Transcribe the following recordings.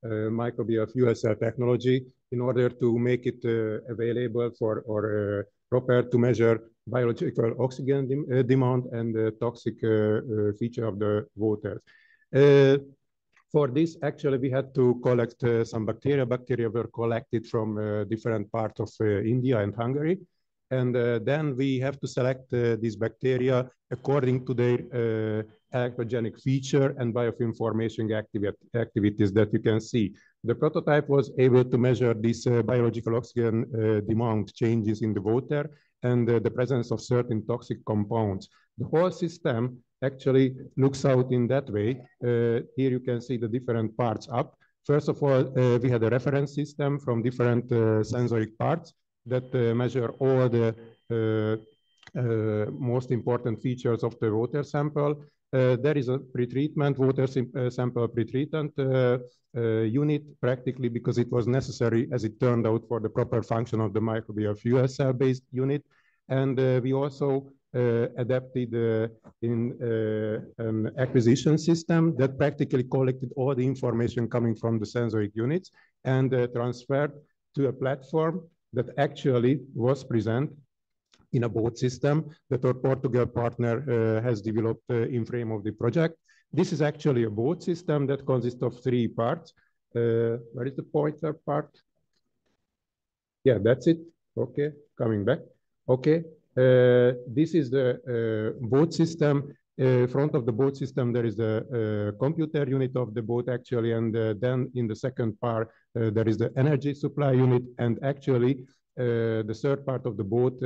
microbial fuel cell technology in order to make it available for or proper to measure biological oxygen demand and the toxic feature of the water. For this, actually, we had to collect some bacteria. Bacteria were collected from different parts of India and Hungary. And then we have to select these bacteria according to their electrogenic feature and biofilm-formation activities that you can see. The prototype was able to measure these biological oxygen demand changes in the water and the presence of certain toxic compounds. The whole system actually looks out in that way. Here you can see the different parts up. First of all, we had a reference system from different sensoric parts that measure all the most important features of the water sample. There is a pretreatment, water sample pretreatment unit practically because it was necessary as it turned out for the proper function of the microbial fuel cell-based unit. And we also adapted in an acquisition system that practically collected all the information coming from the sensoric units and transferred to a platform that actually was present in a boat system that our Portugal partner has developed in frame of the project. This is actually a boat system that consists of 3 parts. Where is the pointer part? Yeah, that's it. Okay, coming back. Okay, this is the boat system. Front of the boat system, there is the computer unit of the boat actually, and then in the second part, there is the energy supply unit, and actually the third part of the boat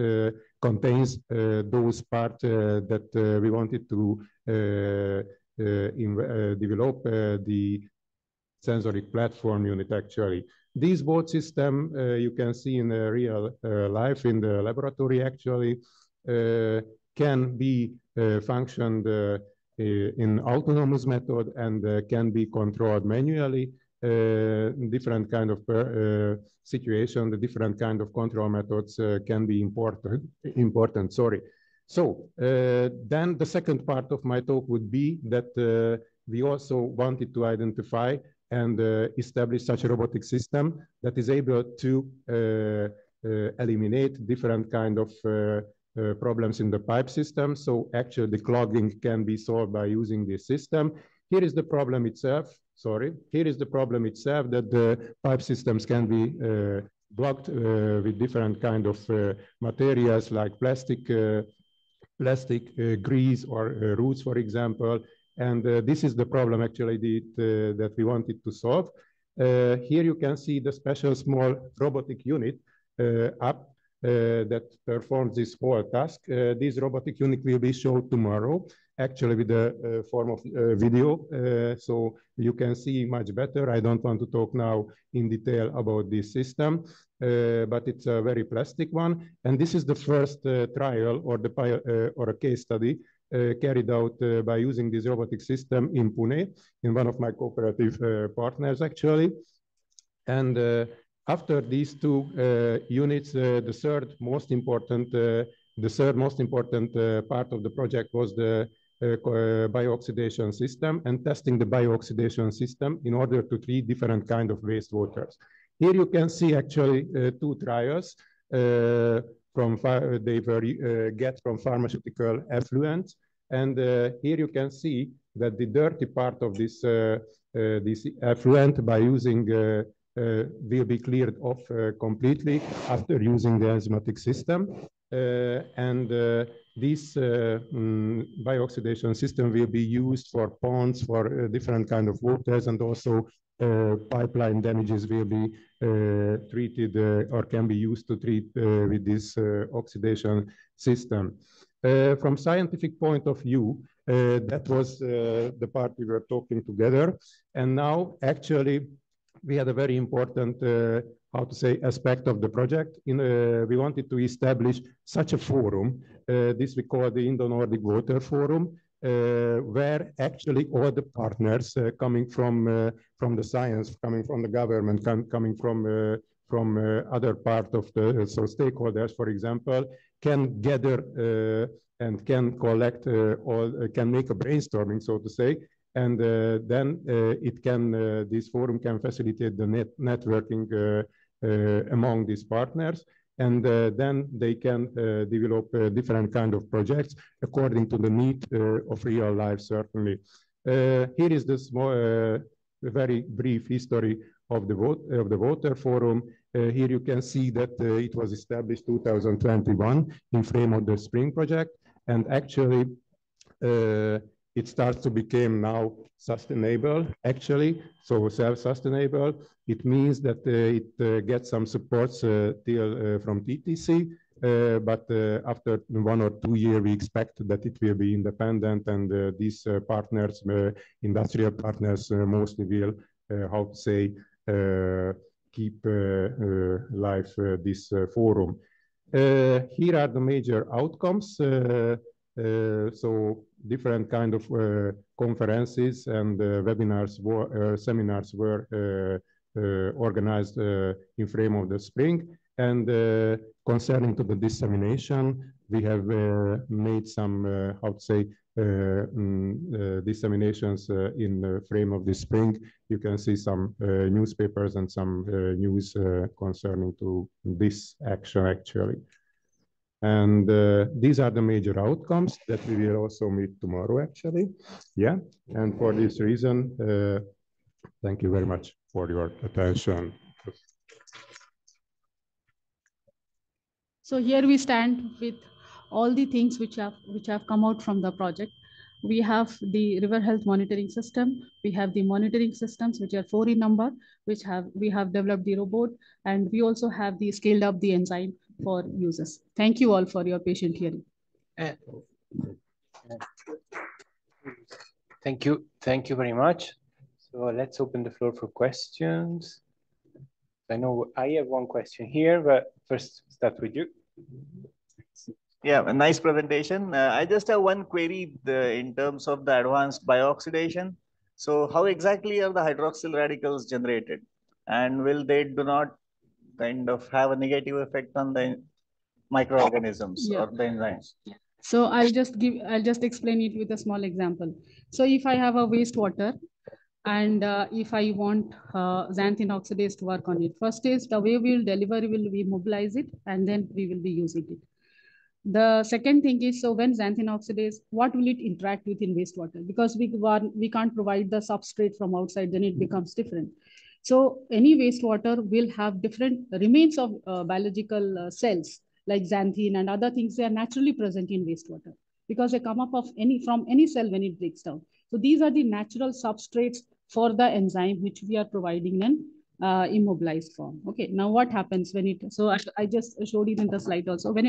contains those parts that we wanted to develop the sensoric platform unit actually. This boat system you can see in real life in the laboratory actually can be functioned in autonomous method and can be controlled manually. Different kind of situation, the different kind of control methods can be important. Sorry. So then the second part of my talk would be that we also wanted to identify and establish such a robotic system that is able to eliminate different kind of problems in the pipe system. So actually the clogging can be solved by using this system. Here is the problem itself. Sorry, here is the problem itself that the pipe systems can be blocked with different kind of materials like plastic, grease or roots, for example. And this is the problem actually that we wanted to solve. Here you can see the special small robotic unit up that performs this whole task. This robotic unit will be shown tomorrow, actually with the form of video, so you can see much better. I don't want to talk now in detail about this system, but it's a very plastic one. And this is the first trial or a case study carried out by using this robotic system in Pune, in one of my cooperative partners actually. And after these 2 units, the third most important part of the project was the biooxidation system and testing the biooxidation system in order to treat different kind of wastewaters. Here you can see actually 2 trials they were get from pharmaceutical effluents, and here you can see that the dirty part of this effluent by using will be cleared off completely after using the enzymatic system. This biooxidation system will be used for ponds, for different kind of waters, and also pipeline damages will be treated or can be used to treat with this oxidation system. From scientific point of view, that was the part we were talking together. And now actually we had a very important, how to say, aspect of the project. We wanted to establish such a forum. This we call the Indo-Nordic Water Forum, where actually all the partners coming from the science, coming from the government, coming from other part of the stakeholders, for example, can gather and can collect can make a brainstorming, so to say, And then this forum can facilitate the networking among these partners. And then they can develop different kind of projects according to the need of real life, certainly. Here is the very brief history of the Water Forum. Here you can see that it was established 2021 in frame of the Spring project, and actually it starts to become now sustainable, actually, so self-sustainable. It means that it gets some supports from TTC, but after 1 or 2 years, we expect that it will be independent, and these partners, industrial partners, mostly will, how to say, keep live this forum. Here are the major outcomes. So different kind of conferences and webinars, seminars were organized in frame of the Spring. And concerning to the dissemination, we have made some, how to say, disseminations in the frame of the Spring. You can see some newspapers and some news concerning to this action, actually. And these are the major outcomes that we will also meet tomorrow, actually. Yeah, and for this reason, thank you very much for your attention. So here we stand with all the things which have come out from the project. We have the river health monitoring system. We have the monitoring systems, which are 4 in number, we have developed the robot, and we also have the scaled up the enzyme for users. Thank you all for your patient hearing. Thank you very much. So let's open the floor for questions. I know I have one question here, but first start with you. Yeah, a nice presentation. I just have one query in terms of the advanced biooxidation. So how exactly are the hydroxyl radicals generated? And will they do not kind of have a negative effect on the microorganisms or the enzymes? Yeah. So I'll just explain it with a small example. So if I have a wastewater, and if I want xanthine oxidase to work on it, first is the way we will deliver, we mobilize it, and then we will be using it. The second thing is, so when xanthine oxidase, what will it interact with in wastewater? Because we can't provide the substrate from outside, then it becomes different. So any wastewater will have different remains of biological cells, like xanthine and other things. They are naturally present in wastewater because they come up from any cell when it breaks down. So these are the natural substrates for the enzyme which we are providing in immobilized form. Okay, now what happens when it, so I just showed it in the slide also. When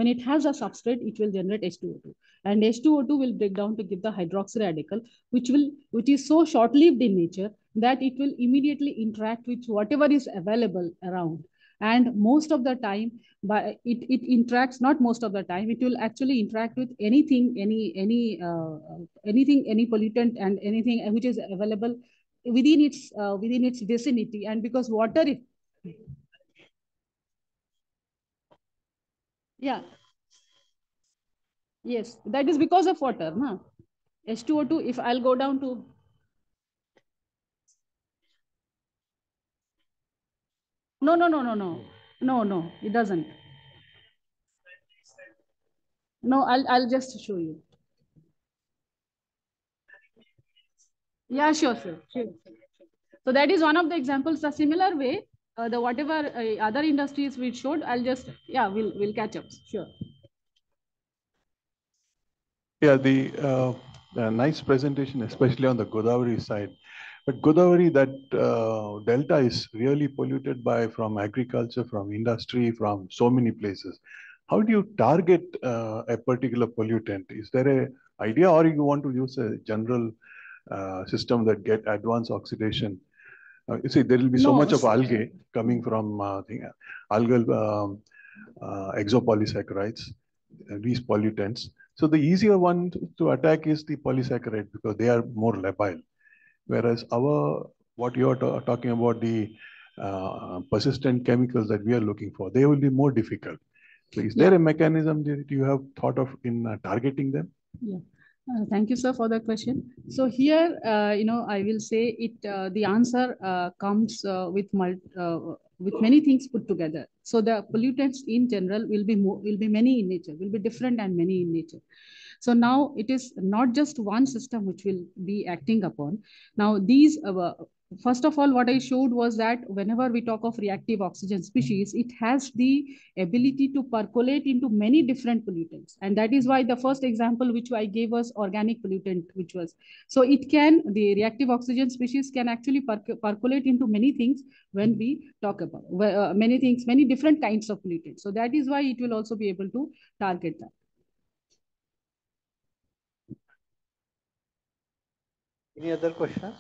it has a substrate, it will generate H2O2, and H2O2 will break down to give the hydroxy radical, which is so short-lived in nature that it will immediately interact with whatever is available around. And most of the time, it interacts, not most of the time, it will actually interact with anything, any pollutant and anything which is available within its vicinity. And because water is, yeah, yes, that is because of water, no? H2O2, if I'll go down to, no, it doesn't. No, I'll just show you. Yeah, sure. So that is one of the examples. A similar way, the whatever other industries we showed, I'll just, yeah, we'll catch up. Sure. Yeah, the nice presentation, especially on the Godavari side. But Godavari, that delta is really polluted from agriculture, from industry, from so many places. How do you target a particular pollutant? Is there an idea, or you want to use a general system that get advanced oxidation? You see, there will be so much of algae coming from algal exopolysaccharides, these pollutants. So the easier one to attack is the polysaccharide because they are more labile. Whereas what you are talking about, the persistent chemicals that we are looking for, they will be more difficult. So is there a mechanism that you have thought of in targeting them? Yeah. Thank you, sir, for the question. So here, I will say it. The answer comes with many things put together. So the pollutants in general will be many in nature, will be different and many in nature. So now it is not just one system which will be acting upon. Now these first of all, what I showed was that whenever we talk of reactive oxygen species, it has the ability to percolate into many different pollutants. And that is why the first example which I gave was organic pollutant, which was, so the reactive oxygen species can actually percolate into many things when we talk about many things, many different kinds of pollutants. So that is why it will also be able to target that. Any other questions?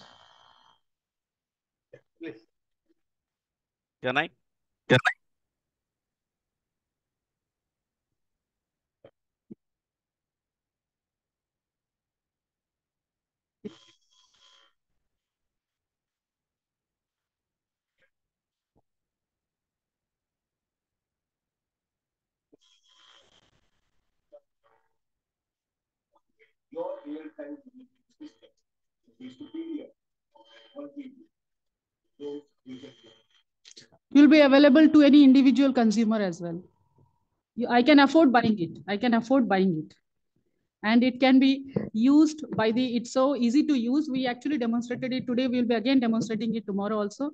Please. Can I? Will be available to any individual consumer as well. I can afford buying it. I can afford buying it. And it can be used by it's so easy to use. We actually demonstrated it today. We'll be again demonstrating it tomorrow also.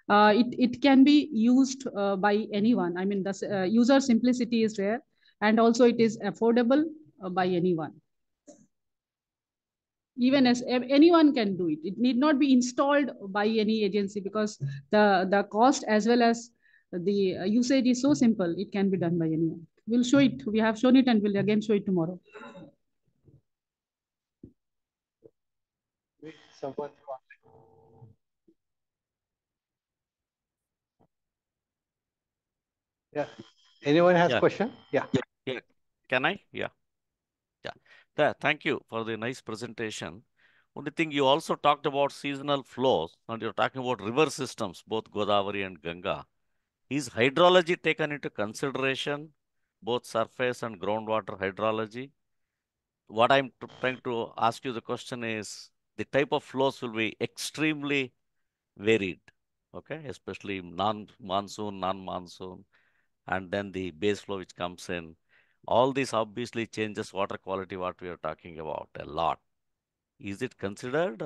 It can be used by anyone. I mean, the user simplicity is there. And also it is affordable by anyone. Even as anyone can do it. It need not be installed by any agency because the cost as well as the usage is so simple. It can be done by anyone. We'll show it. We have shown it and we'll again show it tomorrow. Someone. Yeah. Anyone has question? Yeah. Yeah. Can I? Yeah. Yeah. Thank you for the nice presentation. Only thing you also talked about seasonal flows and you're talking about river systems, both Godavari and Ganga. Is hydrology taken into consideration, both surface and groundwater hydrology? What I'm trying to ask you the question is, the type of flows will be extremely varied, okay? Especially non-monsoon, non-monsoon, and then the base flow which comes in. All this obviously changes water quality, what we are talking about a lot. Is it considered?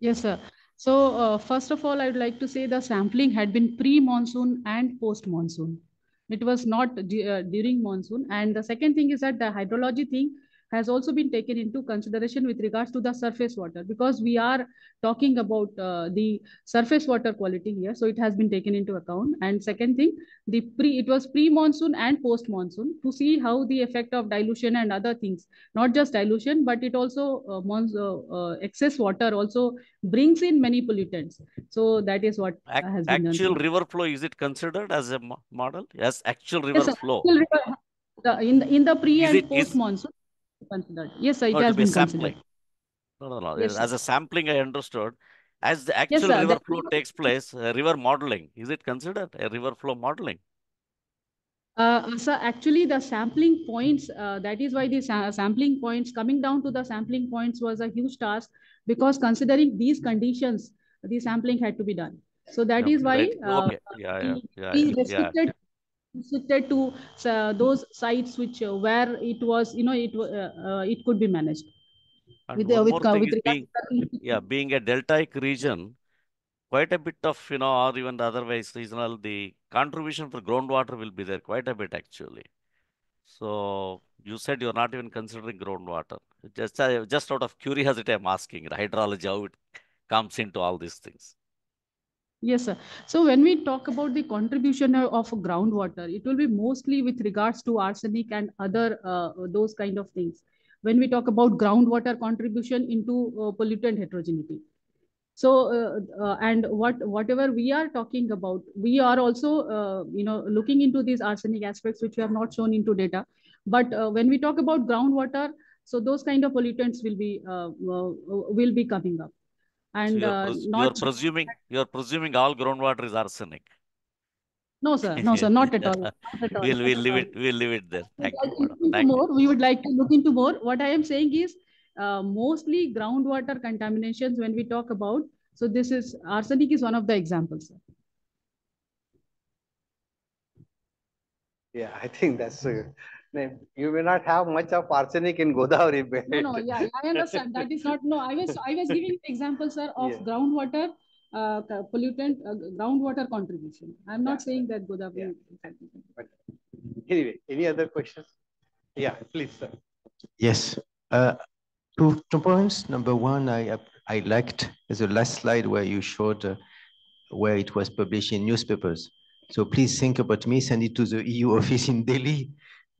Yes, sir. So first of all, I would like to say the sampling had been pre-monsoon and post-monsoon. It was not during monsoon. And the second thing is that the hydrology thing has also been taken into consideration with regards to the surface water because we are talking about the surface water quality here. So it has been taken into account. And second thing, it was pre-monsoon and post-monsoon to see how the effect of dilution and other things, not just dilution, but it also excess water also brings in many pollutants. So that is what has been done. Actual river flow, is it considered as a model? Yes, actual river Yes, flow. In the pre and post monsoon considered. Yes, sir, it has been considered. No. Yes, as a sampling, I understood. As the actual yes, river flow takes place, river modeling, is it considered a river flow modeling? So actually the sampling points, that is why the sampling points, coming down to the sampling points was a huge task because considering these conditions, the sampling had to be done. So that is why we restricted to those sites which where it was, it could be managed. And with, one more thing is being a deltaic region, quite a bit of, or even the otherwise seasonal, the contribution for groundwater will be there quite a bit actually. So you said you're not even considering groundwater. Just out of curiosity, I'm asking hydrology, how it comes into all these things. Yes, sir. So when we talk about the contribution of groundwater, it will be mostly with regards to arsenic and other those kind of things. When we talk about groundwater contribution into pollutant heterogeneity. So and whatever we are talking about, we are also looking into these arsenic aspects which we have not shown into data. But when we talk about groundwater, so those kind of pollutants will be coming up. And so you're presuming all groundwater is arsenic. No, sir. No, sir. Not at all. Not at all. We'll leave it there. Thank you, madam. Thank you. We would like to look into more. What I am saying is mostly groundwater contaminations when we talk about. So this is arsenic is one of the examples, sir. Yeah, I think that's you may not have much of arsenic in Godavari belt. No, yeah, I understand. That is not. No, I was giving examples, sir, of groundwater pollutant, groundwater contribution. I'm not saying that Godavari. But anyway, any other questions? Yeah, please, sir. Yes. Two points. Number one, I liked the last slide where you showed where it was published in newspapers. So please think about me, send it to the EU office in Delhi,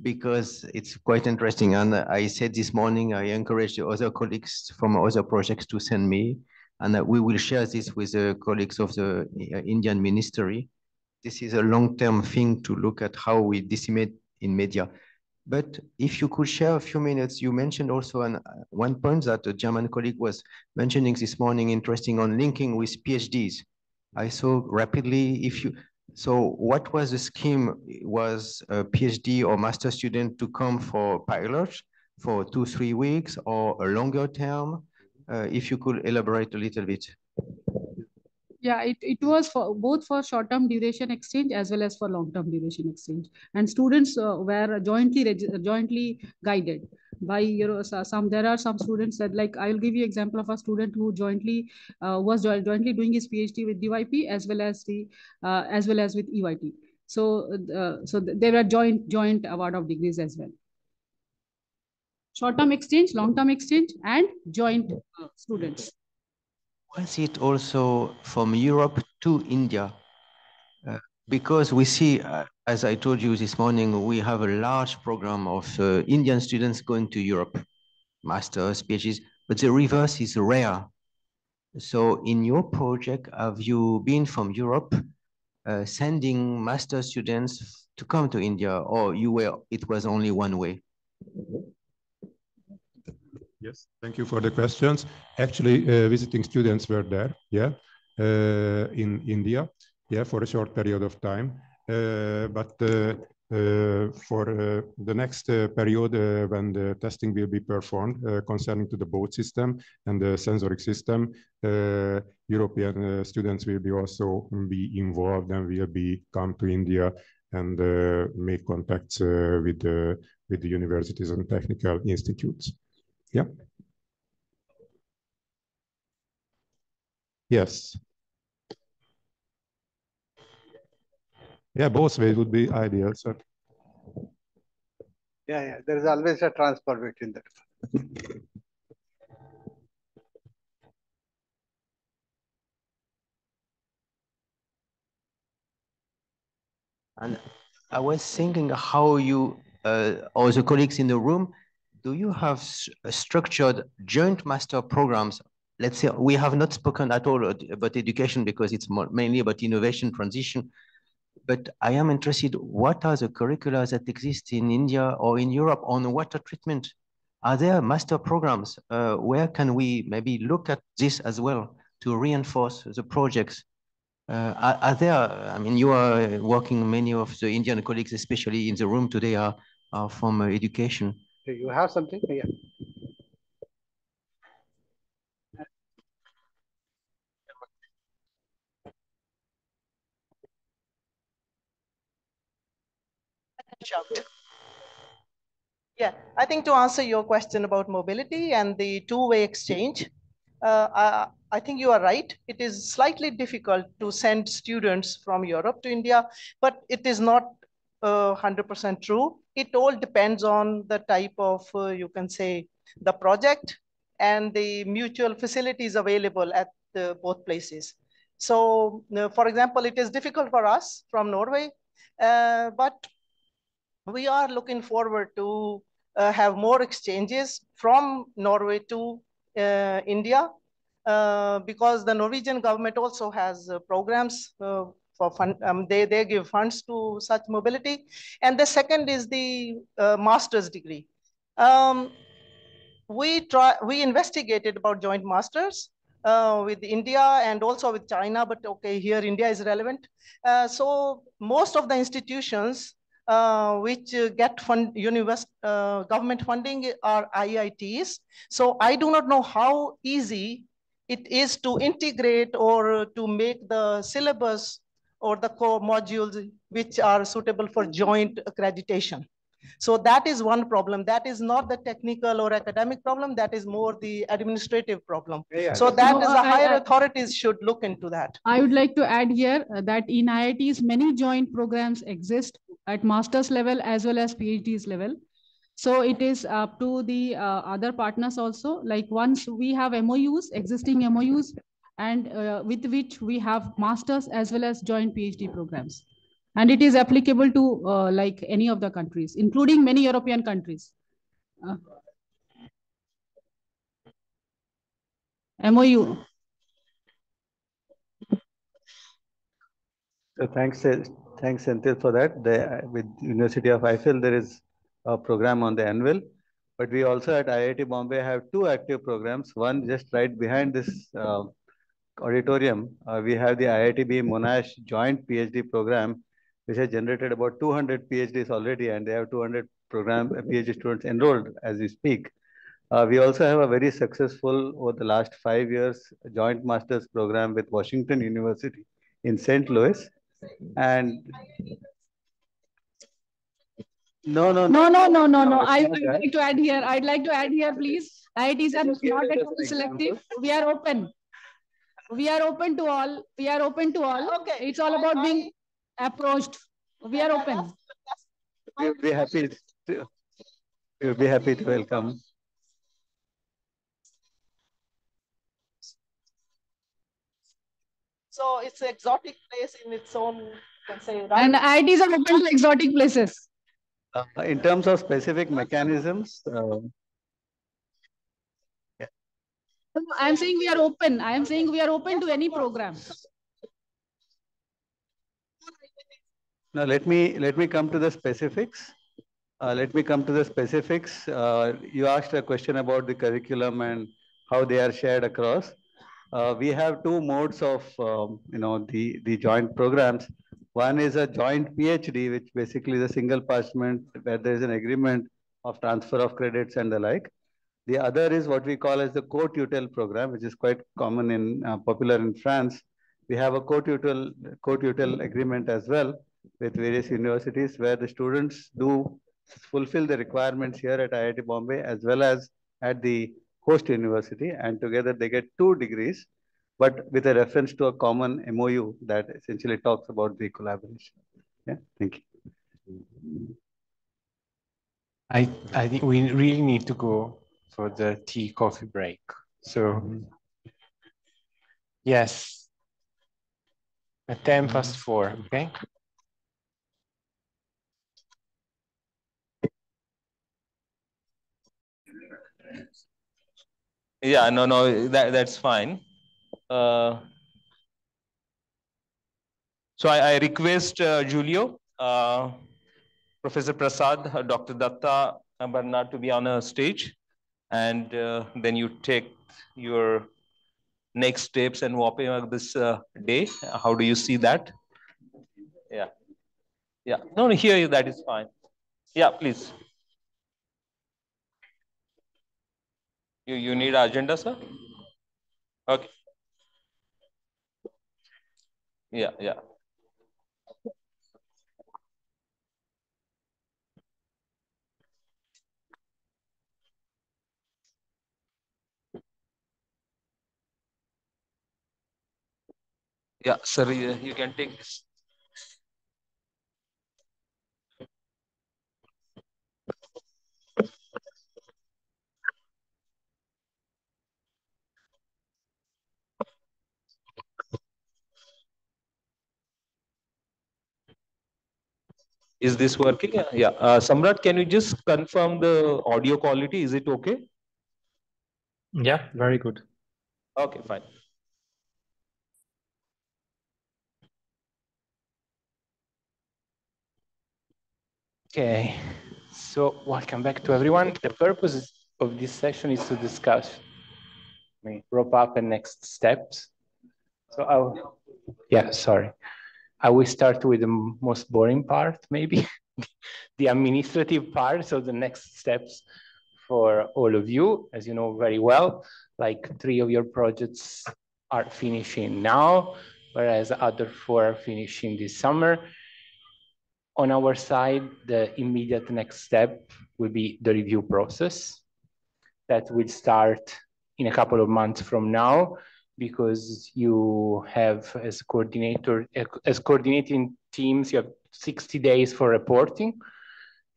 because it's quite interesting. And I said this morning, I encourage the other colleagues from other projects to send me, and we will share this with the colleagues of the Indian Ministry. This is a long-term thing to look at how we disseminate in media. But if you could share a few minutes, you mentioned also one point that a German colleague was mentioning this morning, interesting on linking with PhDs. I saw rapidly, so what was the scheme? Was a PhD or master student to come for pilots for 2-3 weeks or a longer term? If you could elaborate a little bit. Yeah, it was for both for short-term duration exchange as well as for long-term duration exchange. And students were jointly guided by there are some students that, like, I will give you example of a student who was jointly doing his PhD with DYP as well as with EYT. So they were joint award of degrees as well. Short-term exchange, long-term exchange, and joint students. Was it also from Europe to India? Because we see, as I told you this morning, we have a large program of Indian students going to Europe, masters, PhDs, but the reverse is rare. So in your project, have you been from Europe sending master students to come to India, or it was only one way? Yes, thank you for the questions. Actually, visiting students were there, in India, for a short period of time. But for the next period, when the testing will be performed concerning to the boat system and the sensoric system, European students will be also be involved and will come to India and make contacts with the universities and technical institutes. Yeah. Yes. Yeah, both ways would be ideal, sir. Yeah. There is always a transfer between that. And I was thinking how you, or the colleagues in the room, do you have structured joint master programs? Let's say we have not spoken at all about education because it's mainly about innovation transition. But I am interested, what are the curricula that exist in India or in Europe on water treatment? Are there master programs? Where can we maybe look at this as well to reinforce the projects? Are there, I mean, you are working, many of the Indian colleagues, especially in the room today, are from education. Do you have something? Yeah. Yeah, I think to answer your question about mobility and the two-way exchange, I think you are right. It is slightly difficult to send students from Europe to India, but it is not 100% true. It all depends on the type of, you can say, the project and the mutual facilities available at both places. So, for example, it is difficult for us from Norway, but we are looking forward to have more exchanges from Norway to India, because the Norwegian government also has programs for fund. They give funds to such mobility. And the second is the master's degree. We investigated about joint masters, with India and also with China, but okay, here India is relevant. So most of the institutions which get government funding are IITs. So I do not know how easy it is to integrate or to make the syllabus or the core modules which are suitable for joint accreditation. So that is one problem. That is not the technical or academic problem. That is more the administrative problem. Yeah, so that is the higher authorities should look into that. I would like to add here that in IITs, many joint programs exist at master's level as well as PhD's level. So it is up to the other partners also. Like once we have MOUs, existing MOUs, and with which we have masters as well as joint PhD programs. And it is applicable to like any of the countries, including many European countries. MOU. So thanks, Senthil, for that. With University of Eiffel, there is a program on the annual, but we also at IIT Bombay have two active programs. One just right behind this auditorium, we have the IITB Monash joint PhD program, which has generated about 200 PhDs already, and they have 200 PhD students enrolled as we speak. We also have a very successful, over the last 5 years, joint master's program with Washington University in St. Louis. And no. I would like to add here. I'd like to add here, please. IITs are not at all selective. We are open. We are open to all. We are open to all. Okay. It's all about being approached. We are open. We'll be happy to welcome. So it's an exotic place in its own, you can say, right? And IITs are open to exotic places. In terms of specific mechanisms, yeah. I'm saying we are open. I am saying we are open to any program. Now let me come to the specifics. You asked a question about the curriculum and how they are shared across. We have two modes of the joint programs. One is a joint PhD, which basically is a single parchment where there is an agreement of transfer of credits and the like. The other is what we call as the co-tutel program, which is quite common in popular in France. We have a co-tutel agreement as well with various universities where the students do fulfill the requirements here at IIT Bombay as well as at the host university, and together they get 2 degrees, but with a reference to a common MOU that essentially talks about the collaboration. Yeah, thank you. I think we really need to go for the tea coffee break. So yes, at 4:10, okay? Yeah, no, that's fine. So I request Julio, Professor Prasad, Dr. Datta, Bernard to be on a stage, and then you take your next steps and wrapping up this day. How do you see that? Yeah. No, here that is fine. Yeah, please. You need agenda, sir? Okay. Yeah. Yeah, sir, you can take this. Is this working? Yeah. Samrat, can you just confirm the audio quality? Is it okay? Yeah, very good. Okay, fine. Okay, so welcome back to everyone. The purpose of this session is to discuss wrap up the next steps. So sorry. I will start with the most boring part, maybe, the administrative part. So the next steps for all of you, as you know very well, like 3 of your projects are finishing now, whereas the other 4 are finishing this summer. On our side, the immediate next step will be the review process that will start in a couple of months from now, because you have, as coordinating teams, you have 60 days for reporting.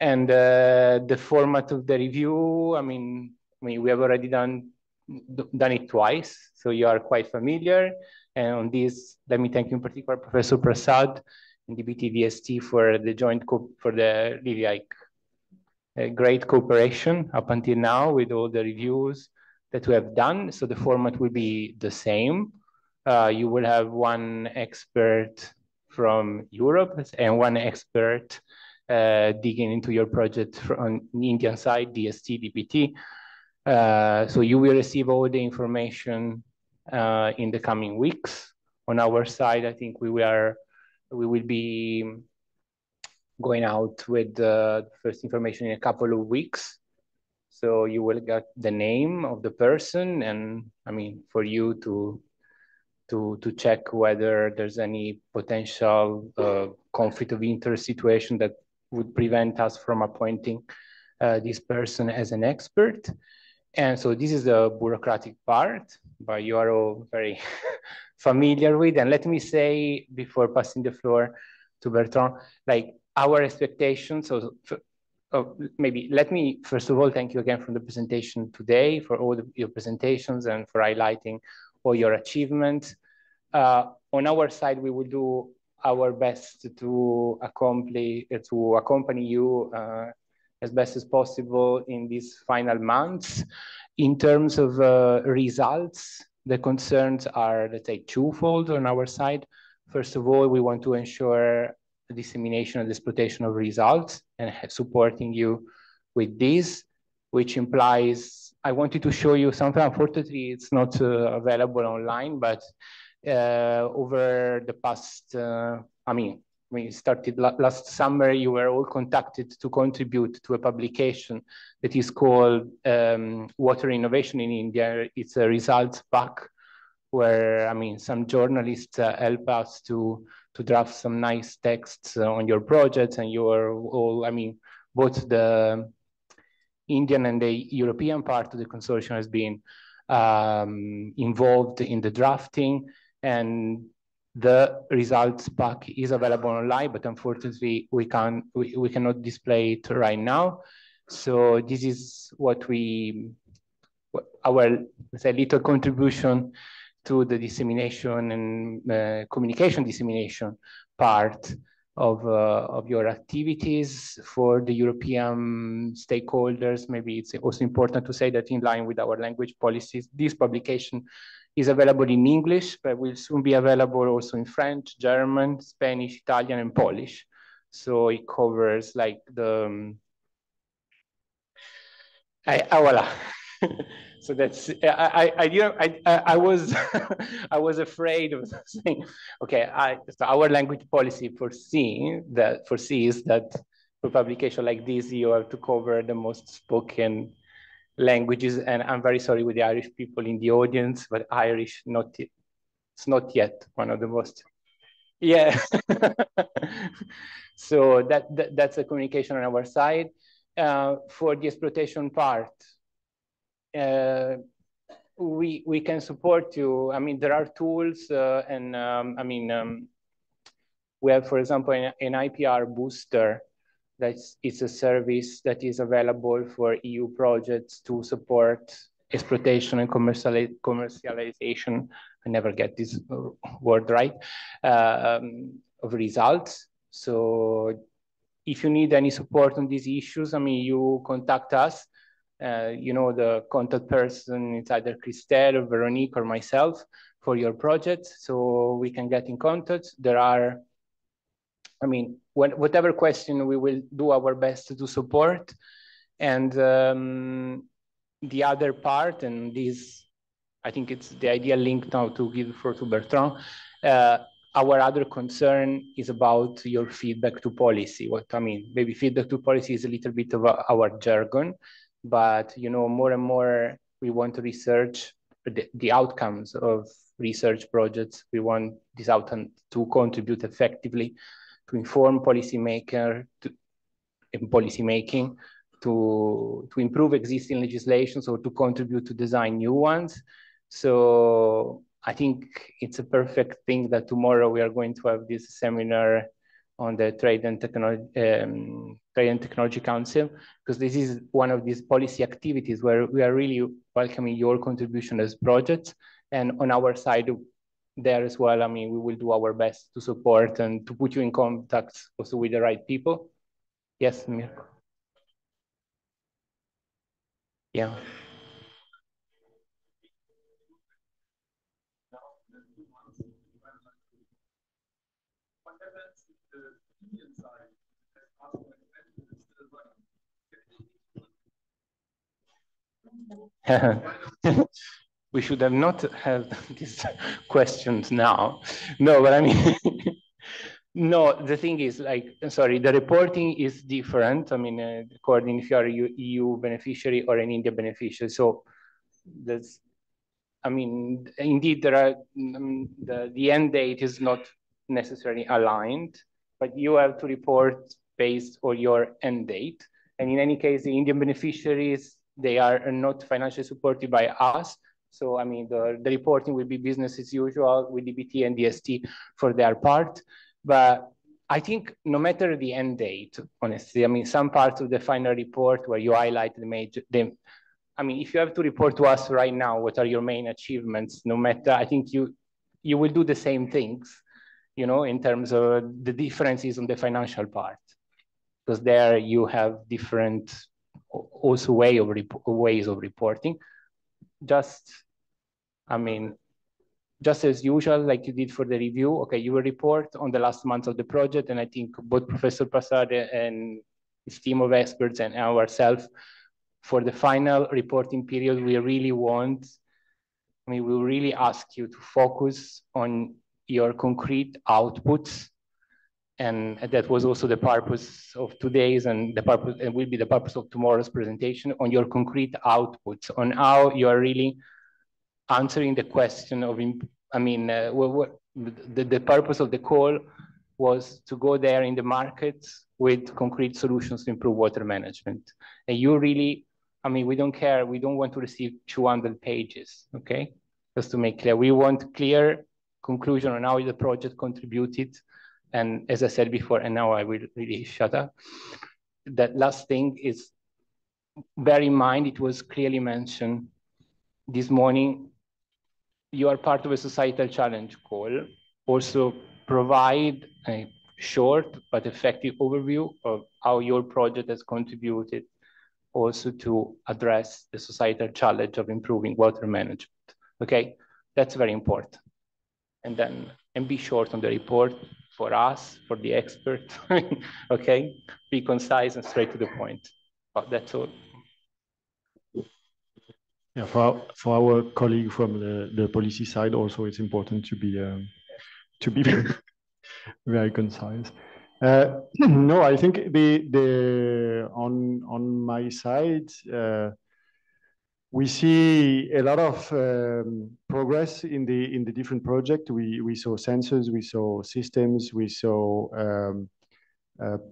And the format of the review, I mean, we have already done it twice, so you are quite familiar. And on this, let me thank you in particular, Professor Prasad and the BTVST for the for the really like great cooperation up until now with all the reviews that we have done. So the format will be the same. You will have 1 expert from Europe and 1 expert digging into your project on the Indian side, DST, DPT. So you will receive all the information in the coming weeks. On our side, I think we will be going out with the first information in a couple of weeks. So you will get the name of the person, and I mean, for you to check whether there's any potential conflict of interest situation that would prevent us from appointing this person as an expert. And so this is the bureaucratic part, but you are all very familiar with. And let me say, before passing the floor to Bertrand, like our expectations, maybe let me first of all thank you again for the presentation today, for all your presentations and for highlighting all your achievements. On our side, we will do our best to accompany you as best as possible in these final months. In terms of results, the concerns are, let's say, twofold on our side. First of all, we want to ensure the dissemination and exploitation of results and supporting you with this, which implies, I wanted to show you something. Unfortunately, it's not available online, but over the past, we started last summer, you were all contacted to contribute to a publication that is called Water Innovation in India. It's a results pack where, some journalists help us to draft some nice texts on your projects, and you are all, both the Indian and the European part of the consortium has been involved in the drafting, and the results pack is available online, but unfortunately we cannot display it right now. So this is our, let's say, little contribution to the dissemination and communication dissemination part of your activities. For the European stakeholders, maybe it's also important to say that in line with our language policies, this publication is available in English, but will soon be available also in French, German, Spanish, Italian, and Polish. So it covers like the, voila. So that's, I was, I was afraid of saying, okay, so our language policy foresees that for publication like this, you have to cover the most spoken languages. And I'm very sorry with the Irish people in the audience, but Irish, it's not yet one of the most, yeah. So that's a communication on our side. For the exploitation part, we can support you. There are tools, we have, for example, an IPR booster. It's a service that is available for EU projects to support exploitation and commercialization. I never get this word right, of results. So if you need any support on these issues, you contact us. The contact person is either Christelle or Veronique or myself for your project, so we can get in contact. There are, whatever question, we will do our best to support. And the other part, and this, I think it's the ideal link now to give the floor to Bertrand. Our other concern is about your feedback to policy. What I mean, maybe feedback to policy is a little bit of our jargon, but more and more we want to research the outcomes of research projects. We want this outcome to contribute effectively to inform policymaker in policymaking, to improve existing legislations or to contribute to design new ones. So I think it's a perfect thing that tomorrow we are going to have this seminar on the Trade and Technology Council, because this is one of these policy activities where we are really welcoming your contribution as projects. And on our side there as well, I mean, we will do our best to support and to put you in contact also with the right people. Yes, Mirko. Yeah. We should have not had these questions now. No, but I mean, no, the thing is, like, sorry, the reporting is different. I mean, according if you are a EU beneficiary or an India beneficiary. So that's, I mean, indeed, there are the end date is not necessarily aligned, but you have to report based on your end date. And in any case, the Indian beneficiaries, they are not financially supported by us. So, I mean, the reporting will be business as usual with DBT and DST for their part. But I think no matter the end date, honestly, I mean, some parts of the final report where you highlight I mean, if you have to report to us right now, what are your main achievements, no matter, I think you will do the same things, in terms of the differences on the financial part, because there you have different also ways of reporting. Just, I mean, just as usual, like you did for the review, okay, you will report on the last month of the project, and I think both Professor Prasad and his team of experts and ourselves, for the final reporting period, we really ask you to focus on your concrete outputs. And that was also the purpose of today's and will be the purpose of tomorrow's presentation, on your concrete outputs, on how you are really answering the question of, I mean, the purpose of the call was to go there in the markets with concrete solutions to improve water management. And you really, I mean, we don't care. We don't want to receive 200 pages, okay? Just to make clear, we want clear conclusion on how the project contributed. And as I said before, and now I will really shut up, that last thing is, bear in mind, it was clearly mentioned this morning, you are part of a societal challenge call. Also provide a short but effective overview of how your project has contributed also to address the societal challenge of improving water management. Okay, that's very important. And be short on the report for us, for the expert. Okay, be concise and straight to the point. That's all. Yeah, for our colleague from the policy side, also it's important to be very concise. No, I think on my side, we see a lot of progress in the different projects. We saw sensors, we saw systems, we saw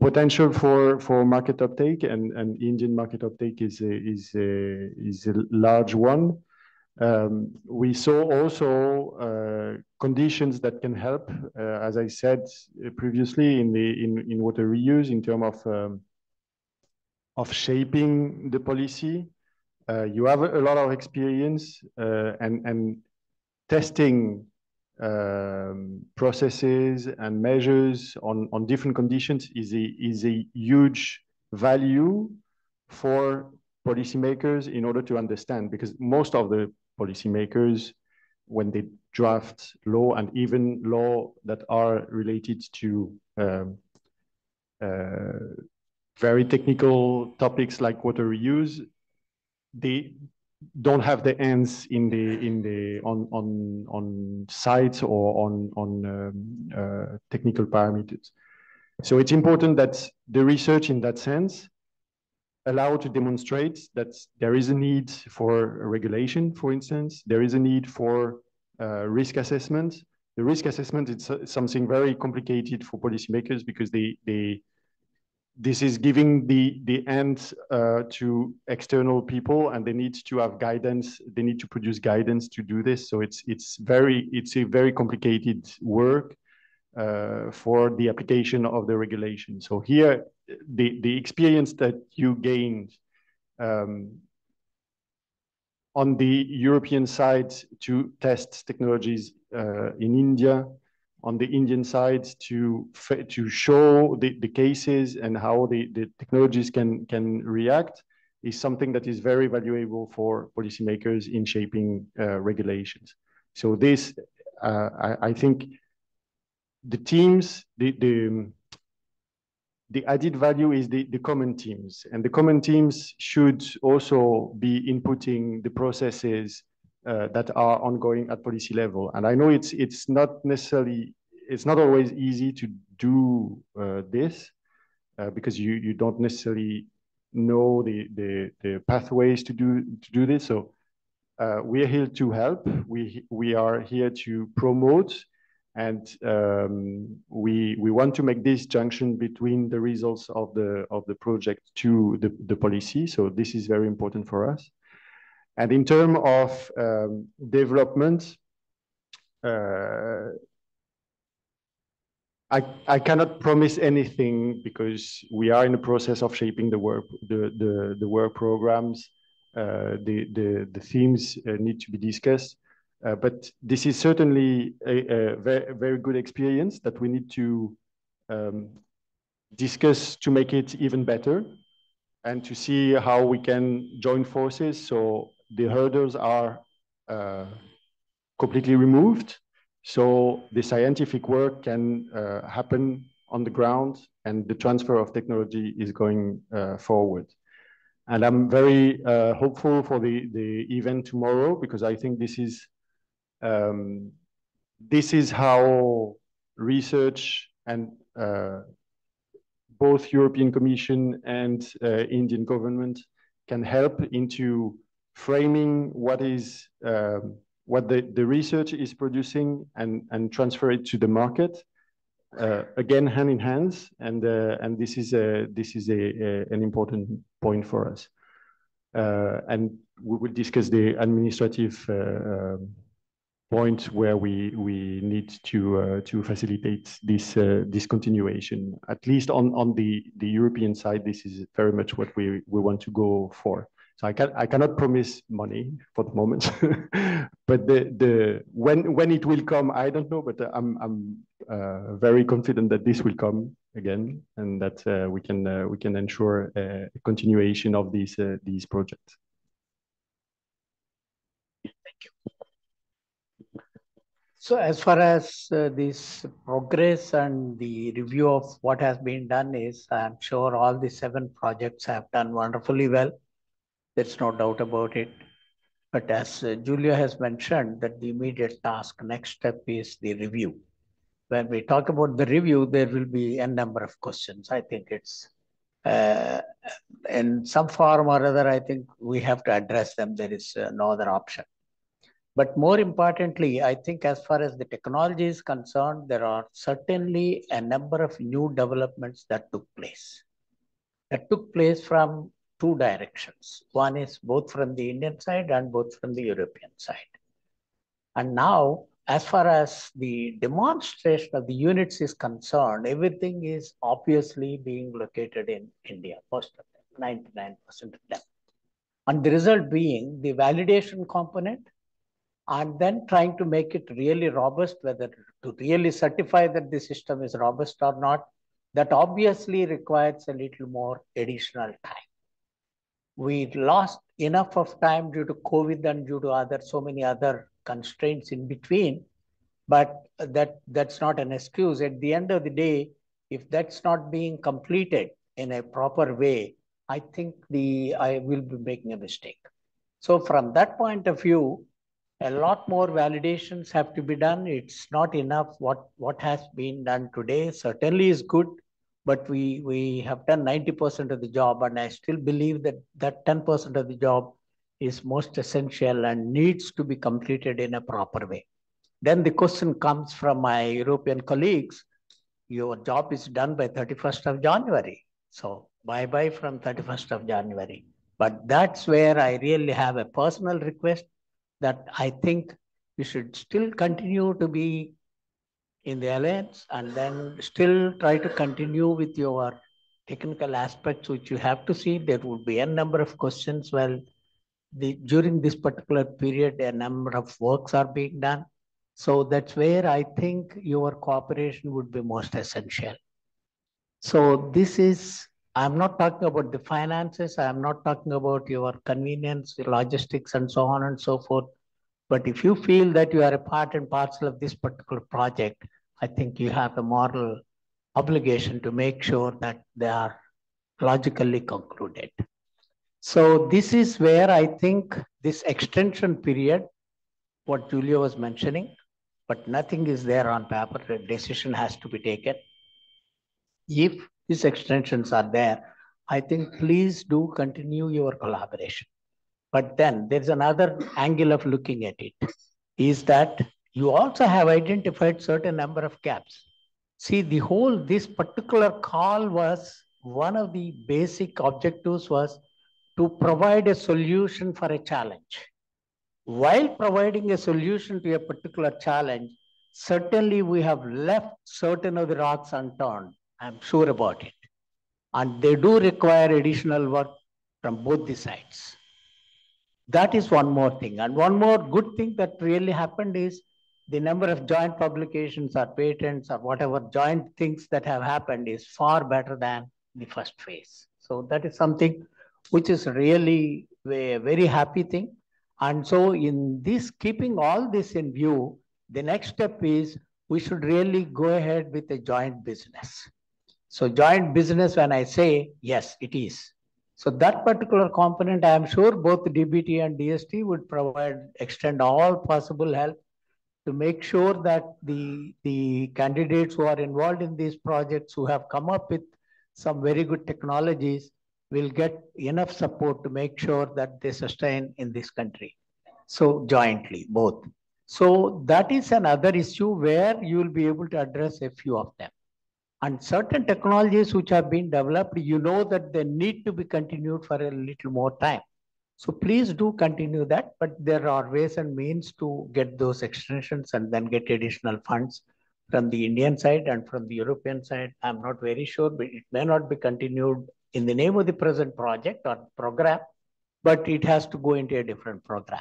potential for market uptake, and Indian market uptake is a large one. We saw also conditions that can help, as I said previously, in water reuse, in terms of shaping the policy. You have a lot of experience, and testing processes and measures on different conditions is a huge value for policymakers in order to understand, because most of the policymakers, when they draft law, and even law that are related to very technical topics like water reuse, they don't have the hands on sites or on technical parameters. So it's important that the research in that sense allow to demonstrate that there is a need for regulation, for instance. There is a need for risk assessment. The risk assessment is something very complicated for policymakers because this is giving the end to external people, and they need to have guidance. They need to produce guidance to do this. So it's a very complicated work for the application of the regulation. So here, the experience that you gained on the European side to test technologies in India, on the Indian side to show the cases and how the technologies can react is something that is very valuable for policymakers in shaping regulations. So this, I think, the teams, the added value is the common teams, and the common teams should also be inputting the processes that are ongoing at policy level. And I know it's not always easy to do this because you don't necessarily know the pathways to do this. So we are here to help. We are here to promote, and we want to make this junction between the results of the project to the policy. So this is very important for us. And in terms of development, I cannot promise anything because we are in the process of shaping the work programs. The themes need to be discussed. But this is certainly a very, very good experience that we need to discuss to make it even better and to see how we can join forces so the hurdles are completely removed, so the scientific work can happen on the ground and the transfer of technology is going forward. And I'm very hopeful for the event tomorrow because I think this is how research and both European Commission and Indian government can help into framing what the research is producing and transfer it to the market. Again, hand in hand, and this is an important point for us. And we will discuss the administrative point where we need to facilitate this continuation. At least on the European side, this is very much what we want to go for. So I cannot promise money for the moment, but when it will come, I don't know. But I'm very confident that this will come again, and that we can ensure a continuation of these projects. So as far as this progress and the review of what has been done is, I'm sure all the 7 projects have done wonderfully well. There's no doubt about it. But as Julia has mentioned, that the immediate task, next step is the review. When we talk about the review, there will be a number of questions. I think it's in some form or other, I think we have to address them. There is no other option. But more importantly, I think as far as the technology is concerned, there are certainly a number of new developments that took place. That took place from 2 directions. One is both from the Indian side and both from the European side. And now, as far as the demonstration of the units is concerned, everything is obviously being located in India, most of them, 99% of them. And the result being the validation component, and then trying to make it really robust, whether to really certify that the system is robust or not, that obviously requires a little more additional time. We lost enough of time due to COVID and due to so many other constraints in between, but that's not an excuse. At the end of the day, if that's not being completed in a proper way, I think I will be making a mistake. So from that point of view, a lot more validations have to be done. It's not enough. What has been done today certainly is good, but we have done 90% of the job, and I still believe that that 10% of the job is most essential and needs to be completed in a proper way. Then the question comes from my European colleagues, your job is done by 31st of January. So bye-bye from 31st of January. But that's where I really have a personal request that I think you should still continue to be in the alliance and then still try to continue with your technical aspects, which you have to see. There would be a number of questions. Well, during this particular period, a number of works are being done. So that's where I think your cooperation would be most essential. So this is, I'm not talking about the finances. I'm not talking about your convenience, logistics, and so on and so forth. But if you feel that you are a part and parcel of this particular project, I think you have a moral obligation to make sure that they are logically concluded. So this is where I think this extension period, what Julia was mentioning, but nothing is there on paper, a decision has to be taken. If these extensions are there, I think please do continue your collaboration. But then there's another angle of looking at it, is that you also have identified certain number of gaps. See, this particular call was, one of the basic objectives was to provide a solution for a challenge. While providing a solution to a particular challenge, certainly we have left certain of the rocks unturned. I'm sure about it. And they do require additional work from both the sides. That is one more thing. And one more good thing that really happened is the number of joint publications or patents or whatever joint things that have happened is far better than the first phase. So that is something which is really a very happy thing. And so in this, keeping all this in view, the next step is we should really go ahead with a joint business. So joint business, when I say, yes, it is. So that particular component, I am sure both DBT and DST would extend all possible help to make sure that the candidates who are involved in these projects, who have come up with some very good technologies, will get enough support to make sure that they sustain in this country. So jointly, both. So that is another issue where you will be able to address a few of them. And certain technologies which have been developed, you know that they need to be continued for a little more time. So please do continue that, but there are ways and means to get those extensions and then get additional funds from the Indian side and from the European side. I'm not very sure, but it may not be continued in the name of the present project or program, but it has to go into a different program.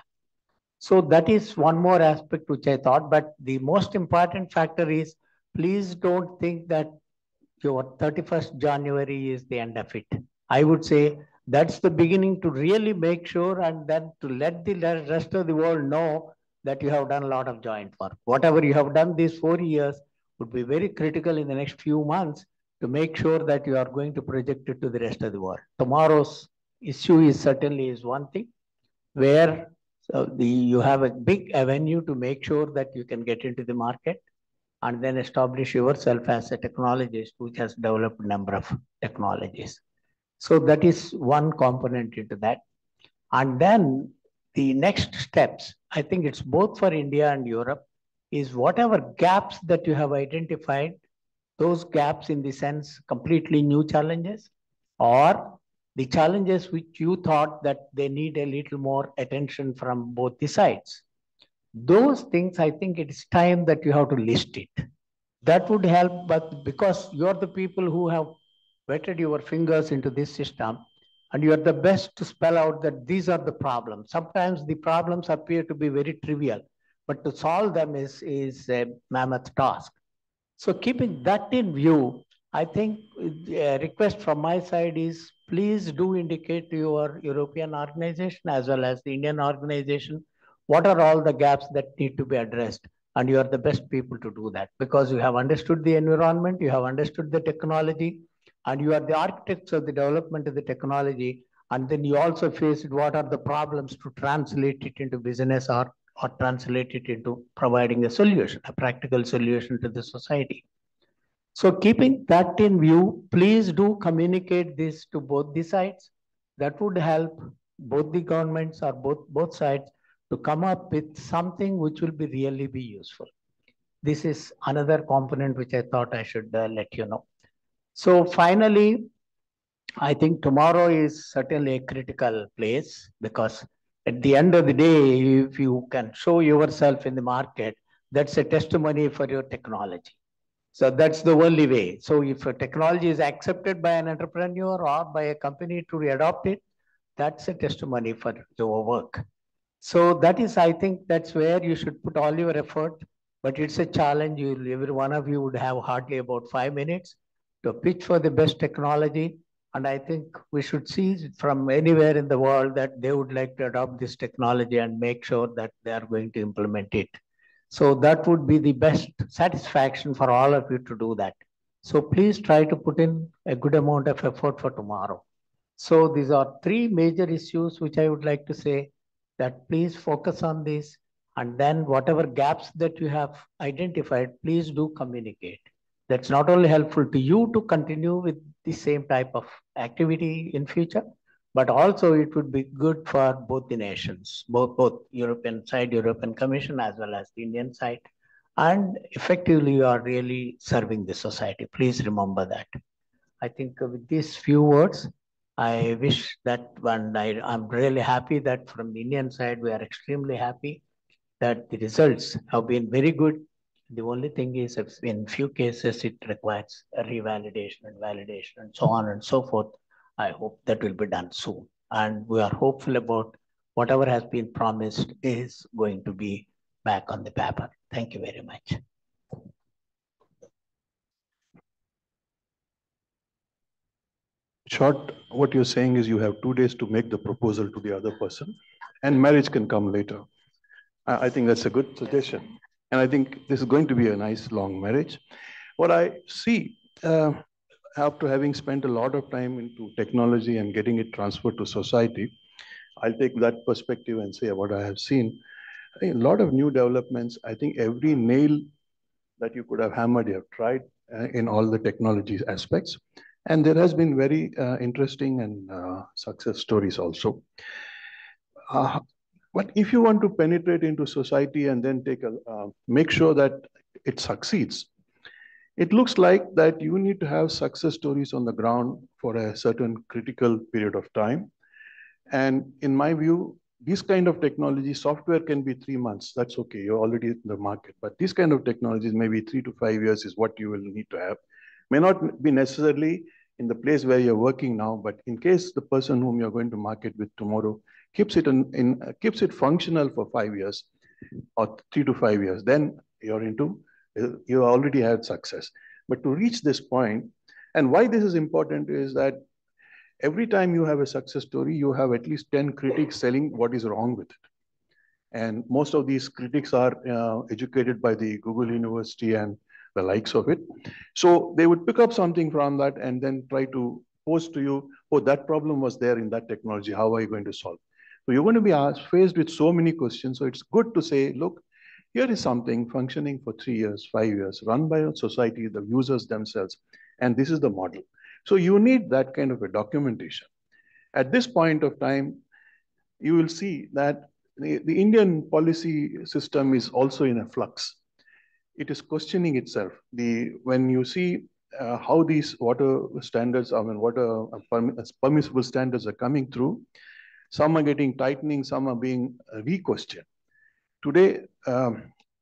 So that is one more aspect which I thought, but the most important factor is, please don't think that your 31st January is the end of it. I would say that's the beginning to really make sure and then to let the rest of the world know that you have done a lot of joint work. Whatever you have done these 4 years would be very critical in the next few months to make sure that you are going to project it to the rest of the world. Tomorrow's issue is certainly one thing where you have a big avenue to make sure that you can get into the market and then establish yourself as a technologist which has developed a number of technologies. So that is one component into that. And then the next steps, I think it's both for India and Europe, is whatever gaps that you have identified, those gaps in the sense completely new challenges, or the challenges which you thought that they need a little more attention from both the sides. Those things, I think it is time that you have to list it. That would help, but because you're the people who have wetted your fingers into this system, and you are the best to spell out that these are the problems. Sometimes the problems appear to be very trivial, but to solve them is a mammoth task. So keeping that in view, I think a request from my side is, please do indicate to your European organization as well as the Indian organization, what are all the gaps that need to be addressed? And you are the best people to do that because you have understood the environment, you have understood the technology, and you are the architects of the development of the technology. And then you also face what are the problems to translate it into business or translate it into providing a solution, a practical solution to the society. So keeping that in view, please do communicate this to both the sides. That would help both the governments or both sides to come up with something which will really be useful. This is another component which I thought I should let you know. So finally, I think tomorrow is certainly a critical place because at the end of the day, if you can show yourself in the market, that's a testimony for your technology. So that's the only way. So if a technology is accepted by an entrepreneur or by a company to adopt it, that's a testimony for your work. So that is, I think that's where you should put all your effort, but it's a challenge. Every one of you would have hardly about 5 minutes to pitch for the best technology. And I think we should see from anywhere in the world that they would like to adopt this technology and make sure that they are going to implement it. So that would be the best satisfaction for all of you to do that. So please try to put in a good amount of effort for tomorrow. So these are 3 major issues which I would like to say that please focus on this, and then whatever gaps that you have identified, please do communicate. That's not only helpful to you to continue with the same type of activity in future, but also it would be good for both the nations, both European side, European Commission, as well as the Indian side. And effectively, you are really serving the society. Please remember that. I think with these few words, I wish that I'm really happy that from the Indian side, we are extremely happy that the results have been very good. The only thing is, in few cases, it requires a revalidation and validation and so on and so forth. I hope that will be done soon. And we are hopeful about whatever has been promised is going to be back on the paper. Thank you very much. Short, what you're saying is you have 2 days to make the proposal to the other person, and marriage can come later. I think that's a good suggestion. And I think this is going to be a nice long marriage. What I see, after having spent a lot of time into technology and getting it transferred to society, I'll take that perspective and say what I have seen. A lot of new developments. I think every nail that you could have hammered, you have tried in all the technology aspects. And there has been very interesting and success stories also. But if you want to penetrate into society and then make sure that it succeeds, it looks like that you need to have success stories on the ground for a certain critical period of time. And in my view, this kind of technology, software can be 3 months. That's okay. You're already in the market. But this kind of technologies, maybe 3 to 5 years is what you will need to have. May not be necessarily in the place where you're working now, but in case the person whom you're going to market with tomorrow keeps it functional for 5 years or 3 to 5 years, then you already had success. But to reach this point, and why this is important is that every time you have a success story, you have at least 10 critics telling what is wrong with it. And most of these critics are educated by the Google University and the likes of it. So they would pick up something from that and then try to pose to you, oh, that problem was there in that technology. How are you going to solve? So you're going to be faced with so many questions. So it's good to say, look, here is something functioning for 3 years, 5 years, run by a society, the users themselves. And this is the model. So you need that kind of a documentation. At this point of time, you will see that the Indian policy system is also in a flux. It is questioning itself. When you see how these water standards, water permissible standards are coming through, some are getting tightening, some are being re-questioned. Today,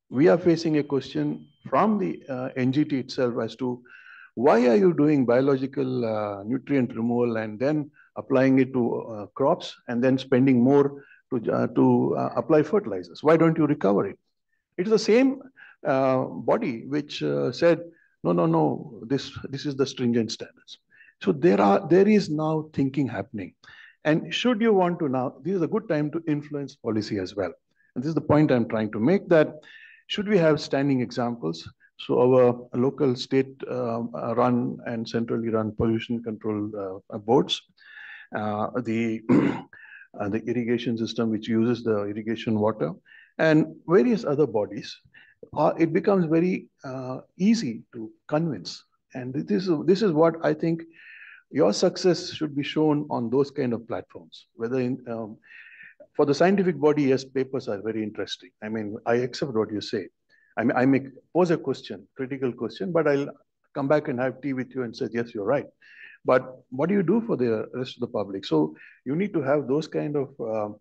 we are facing a question from the NGT itself as to why are you doing biological nutrient removal and then applying it to crops and then spending more to apply fertilizers? Why don't you recover it? It's the same body which said, no, this is the stringent standards. So there is now thinking happening. And should you want to now, this is a good time to influence policy as well. And this is the point I'm trying to make, that should we have standing examples? So our local state run and centrally run pollution control boards, the the irrigation system which uses the irrigation water, and various other bodies, it becomes very easy to convince. And this is what I think your success should be shown on those kind of platforms. Whether in for the scientific body, yes, papers are very interesting. I mean, I accept what you say. I mean, I may pose a question, critical question, but I'll come back and have tea with you and say, yes, you're right. But what do you do for the rest of the public? So you need to have those kind of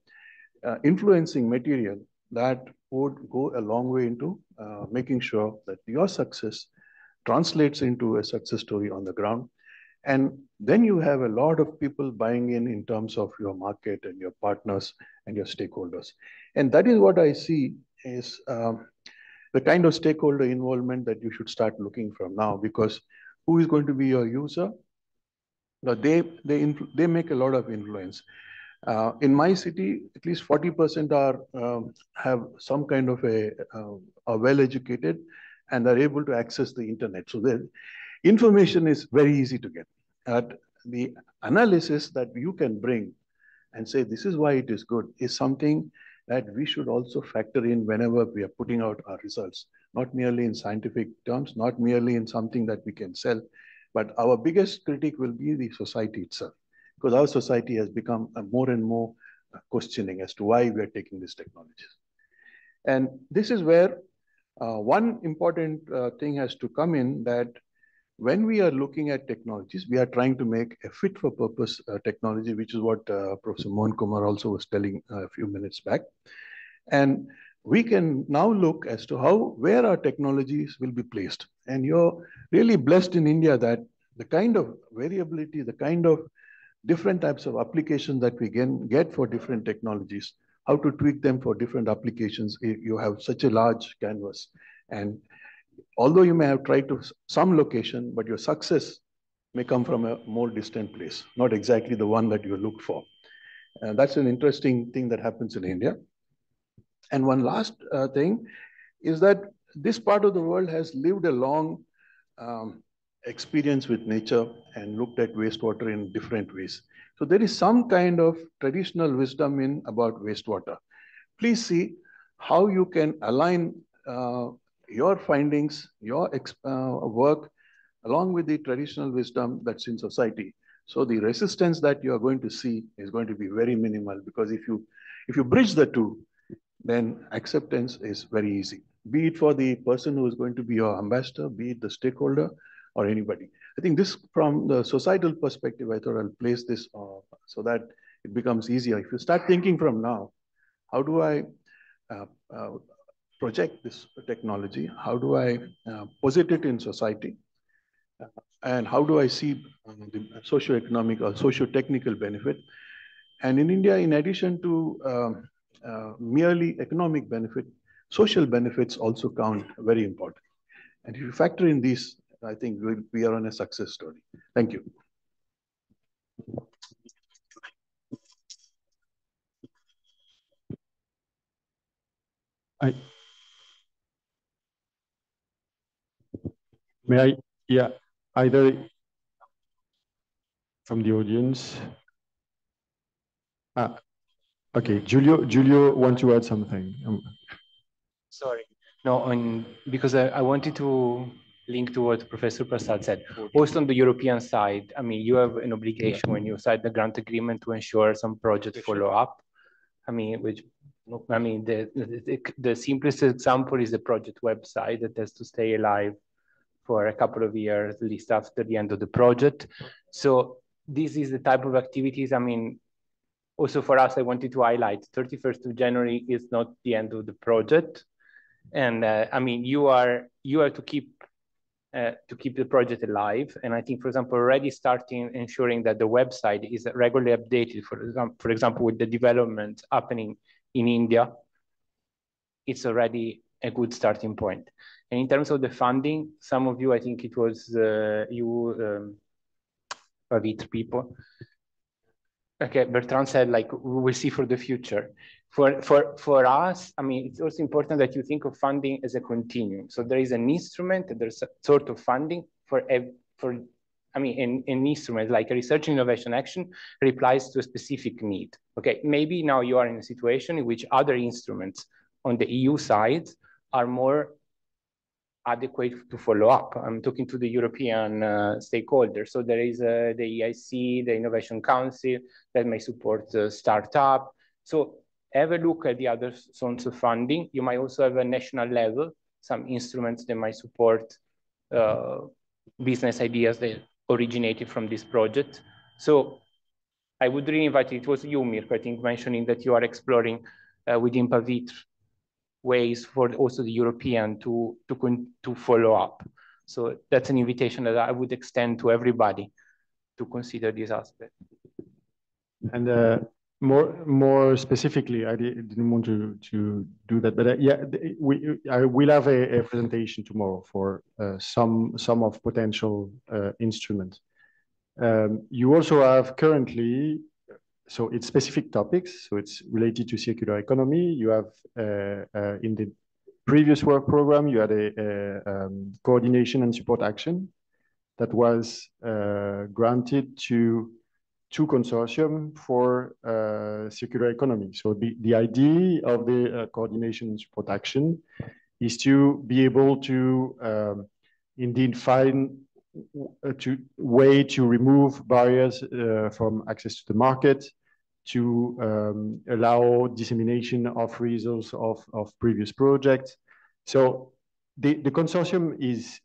influencing material that would go a long way into making sure that your success translates into a success story on the ground. And then you have a lot of people buying in terms of your market and your partners and your stakeholders. And that is what I see is the kind of stakeholder involvement that you should start looking from now, because who is going to be your user? Now they make a lot of influence. In my city, at least 40% are have some kind of are well educated and are able to access the internet. So the information is very easy to get. The analysis that you can bring and say this is why it is good is something that we should also factor in whenever we are putting out our results, not merely in scientific terms, not merely in something that we can sell, but our biggest critic will be the society itself, because our society has become more and more questioning as to why we are taking these technologies. And this is where one important thing has to come in, that when we are looking at technologies, we are trying to make a fit for purpose technology, which is what Professor Mohan Kumar also was telling a few minutes back. And we can now look as to where our technologies will be placed. And you're really blessed in India that the kind of variability, the kind of different types of applications that we can get for different technologies, how to tweak them for different applications. You have such a large canvas. And although you may have tried to some location, but your success may come from a more distant place, not exactly the one that you looked for. That's an interesting thing that happens in India. And one last thing is that this part of the world has lived a long experience with nature and looked at wastewater in different ways. So there is some kind of traditional wisdom about wastewater. Please see how you can align your findings, your work, along with the traditional wisdom that's in society. So the resistance that you are going to see is going to be very minimal, because if you bridge the two, then acceptance is very easy. Be it for the person who is going to be your ambassador, be it the stakeholder or anybody. I think this, from the societal perspective, I thought I'll place this so that it becomes easier. If you start thinking from now, how do I project this technology? How do I posit it in society? And how do I see the socio-economic or socio-technical benefit? And in India, in addition to merely economic benefit, social benefits also count very important. And if you factor in these, I think we are on a success story. Thank you. May I? Yeah, either from the audience. Okay, Giulio wants to add something. Sorry, no, because I wanted to link to what Professor Prasad said. Also on the European side, I mean, you have an obligation when you sign the grant agreement to ensure some project follow up. I mean, the simplest example is the project website that has to stay alive for a couple of years, at least after the end of the project. So this is the type of activities, I mean, also for us, I wanted to highlight 31st of January is not the end of the project. And I mean, you are to keep the project alive. And I think, for example, already starting ensuring that the website is regularly updated, for example, with the development happening in India, it's already a good starting point. And in terms of the funding, some of you, I think it was Pavit people. Okay, Bertrand said, like, we will see for the future. For us, I mean, it's also important that you think of funding as a continuum. So there is an instrument, there's a sort of funding for I mean, an instrument like a research and innovation action replies to a specific need. Okay, maybe now you are in a situation in which other instruments on the EU side are more adequate to follow up. I'm talking to the European stakeholders. So there is the EIC, the Innovation Council that may support startup. So have a look at the other sources of funding. You might also have a national level, some instruments that might support business ideas that originated from this project. So I would really invite, it was you, Mirko, I think, mentioning that you are exploring within Pavitr ways for also the European to follow up. So that's an invitation that I would extend to everybody to consider this aspect. And more specifically, I didn't want to do that, but yeah, I will have a presentation tomorrow for some of potential instruments. You also have currently, so it's specific topics, so it's related to circular economy. You have in the previous work program, you had a coordination and support action that was granted to 2 consortium for circular economy. So the idea of the coordination and support action is to be able to indeed find a way to remove barriers from access to the market, to allow dissemination of results of previous projects. So the consortium is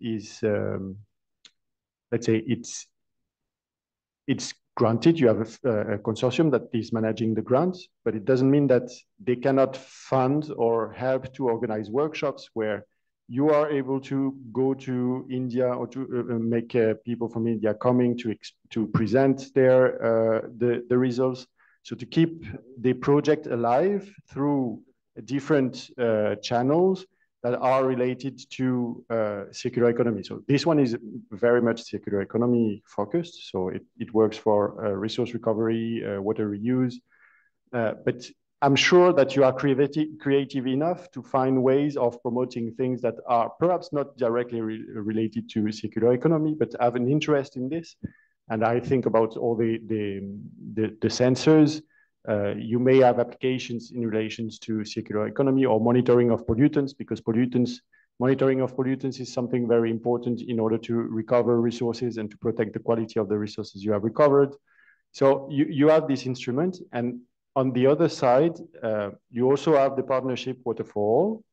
let's say it's granted. You have a consortium that is managing the grants, but it doesn't mean that they cannot fund or help to organize workshops where you are able to go to India or to make people from India coming to present their the results. So to keep the project alive through different channels that are related to circular economy. So this one is very much circular economy focused. So it works for resource recovery, water reuse. But I'm sure that you are creative enough to find ways of promoting things that are perhaps not directly related to circular economy, but have an interest in this. And I think about all the sensors. You may have applications in relations to circular economy or monitoring of pollutants, because monitoring of pollutants is something very important in order to recover resources and to protect the quality of the resources you have recovered. So you have this instrument, and on the other side, you also have the partnership Water for All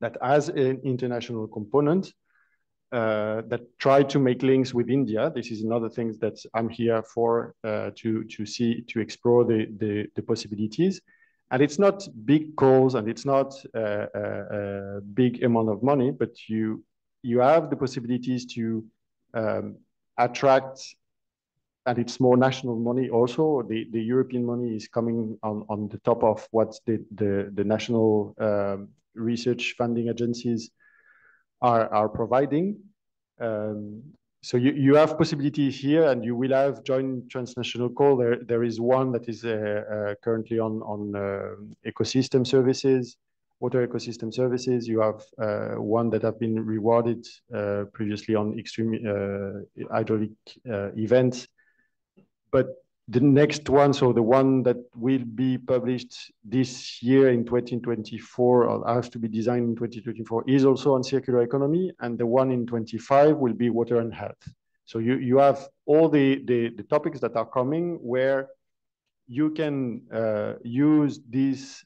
that has an international component that try to make links with India. This is another thing that I'm here for, to explore the possibilities. And it's not big calls and it's not a big amount of money, but you have the possibilities to attract. And it's more national money also. The European money is coming on the top of what the national research funding agencies are providing. So you have possibilities here, and you will have joint transnational call. There is one that is currently on ecosystem services, water ecosystem services. You have one that have been rewarded previously on extreme hydraulic events. But the next one, so the one that will be published this year in 2024, or has to be designed in 2024, is also on circular economy. And the one in 25 will be water and health. So you have all the topics that are coming where you can use this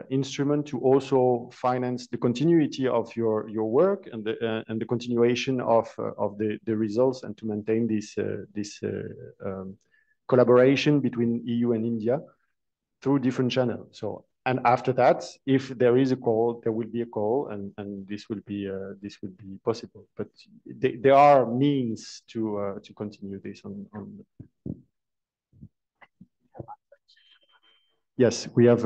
instrument to also finance the continuity of your work and the continuation of the results, and to maintain this collaboration between EU and India through different channels. So, and after that, if there is a call, there will be a call, and this will be possible. But there are means to continue this on. Yes, we have.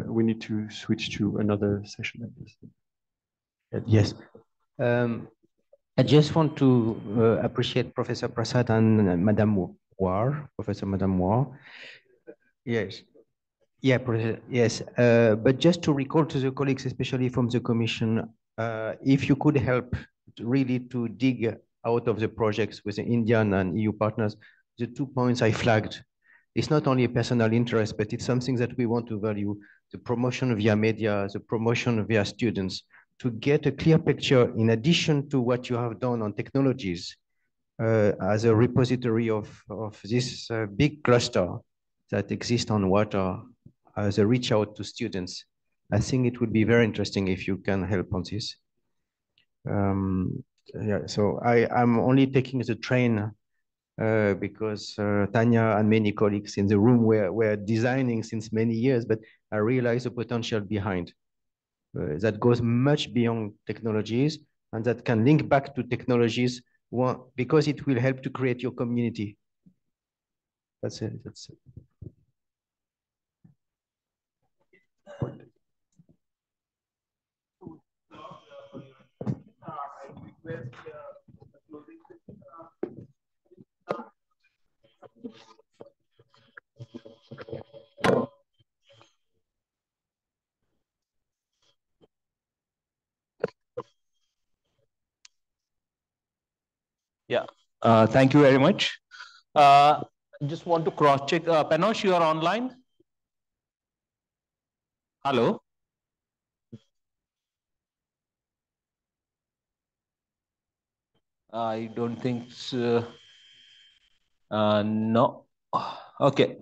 We need to switch to another session, I guess. Yes. I just want to appreciate Professor Prasad and Madame War, Professor Madame War. Yes. Yeah, Professor, yes. But just to recall to the colleagues, especially from the Commission, if you could help really to dig out of the projects with the Indian and EU partners, the 2 points I flagged. It's not only a personal interest, but it's something that we want to value, the promotion via media, the promotion via students, to get a clear picture in addition to what you have done on technologies as a repository of this big cluster that exists on water as a reach out to students. I think it would be very interesting if you can help on this. Yeah, so I'm only taking the train because Tanya and many colleagues in the room were designing since many years, but I realize the potential behind that goes much beyond technologies and that can link back to technologies because it will help to create your community. That's it. That's it. Yeah, thank you very much. Just want to cross check. Panosh, you are online? Hello? I don't think so. No. Okay.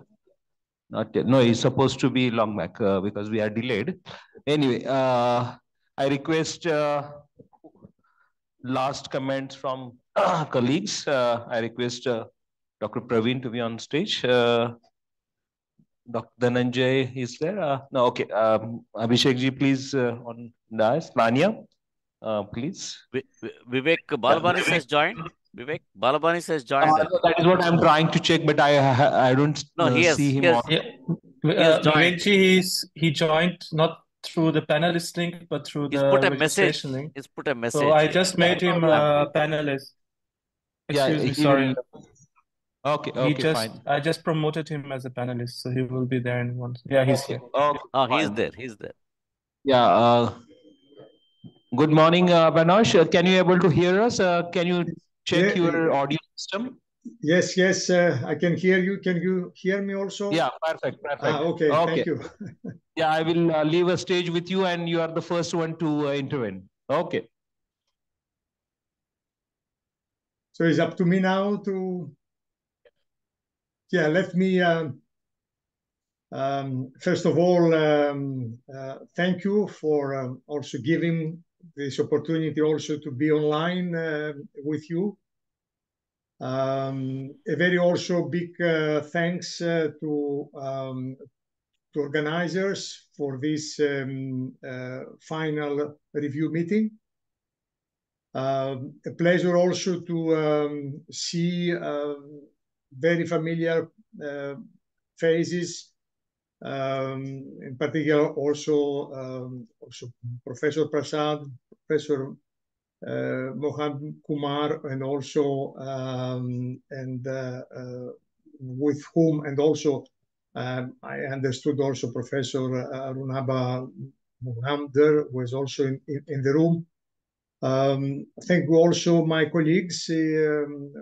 Not yet. No, he's supposed to be long back because we are delayed. Anyway, I request last comments from colleagues. I request Dr. Praveen to be on stage. Dr. Dhananjay is there? No, okay. Abhishek ji, please on dais. Lania, please. Vivek Balabani has joined. Vivek Balabani has joined. So that is what I'm trying to check, but I don't see him on. Vivek ji, he joined not through the panelist link, but through the registration link. He's put a message. So I just made him a panelist. Excuse me, sorry. Okay, fine. I just promoted him as a panelist, so he will be there in one. Yeah, he's here. Okay, he's there. He's there. Yeah. Good morning, Panosh. Can you able to hear us? Can you check your audio system? Yes, I can hear you. Can you hear me also? Yeah, perfect. Okay, thank you. Yeah, I will leave a stage with you, and you are the first one to intervene. Okay. So it's up to me now to. Yeah, let me. First of all, thank you for also giving this opportunity also to be online with you. A very also big thanks to organizers for this final review meeting. A pleasure also to see very familiar faces, in particular also Professor Prasad, Professor Mohan Kumar, and also with whom, and also I understood also Professor Arunabha Muhamder was also in the room. Thank you also my colleagues,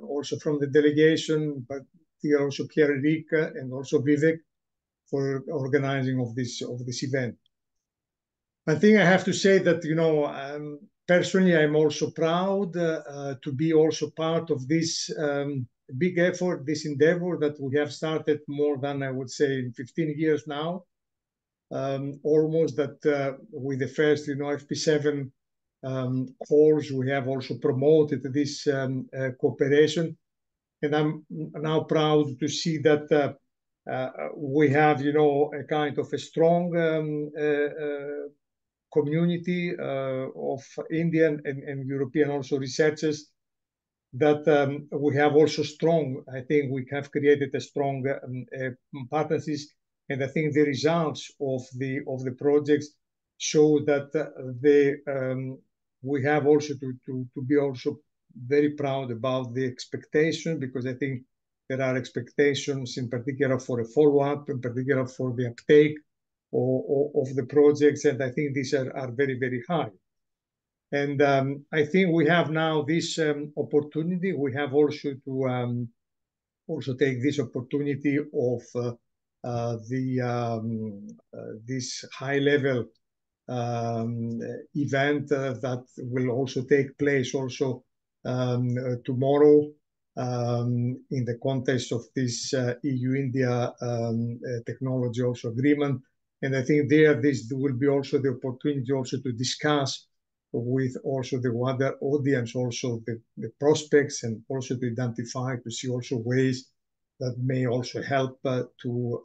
also from the delegation, but here also Pierre-Eric and also Vivek for organizing of this event. I think I have to say that, you know, personally, I'm also proud to be also part of this big effort, this endeavor that we have started more than, I would say, 15 years now. Almost that with the first, you know, FP7 calls, we have also promoted this cooperation. And I'm now proud to see that we have, you know, a kind of a strong community of Indian and European also researchers that we have also strong, I think we have created a strong partnerships, and I think the results of the projects show that we have also to be also very proud about the expectation, because I think there are expectations in particular for a follow-up, in particular for the uptake of the projects, and I think these are very, very high. And I think we have now this opportunity. We have also to also take this opportunity of this high-level event that will also take place also tomorrow in the context of this EU-India technology also agreement. And I think this will be also the opportunity also to discuss with also the wider audience, also the prospects, and also to identify, to see also ways that may also help to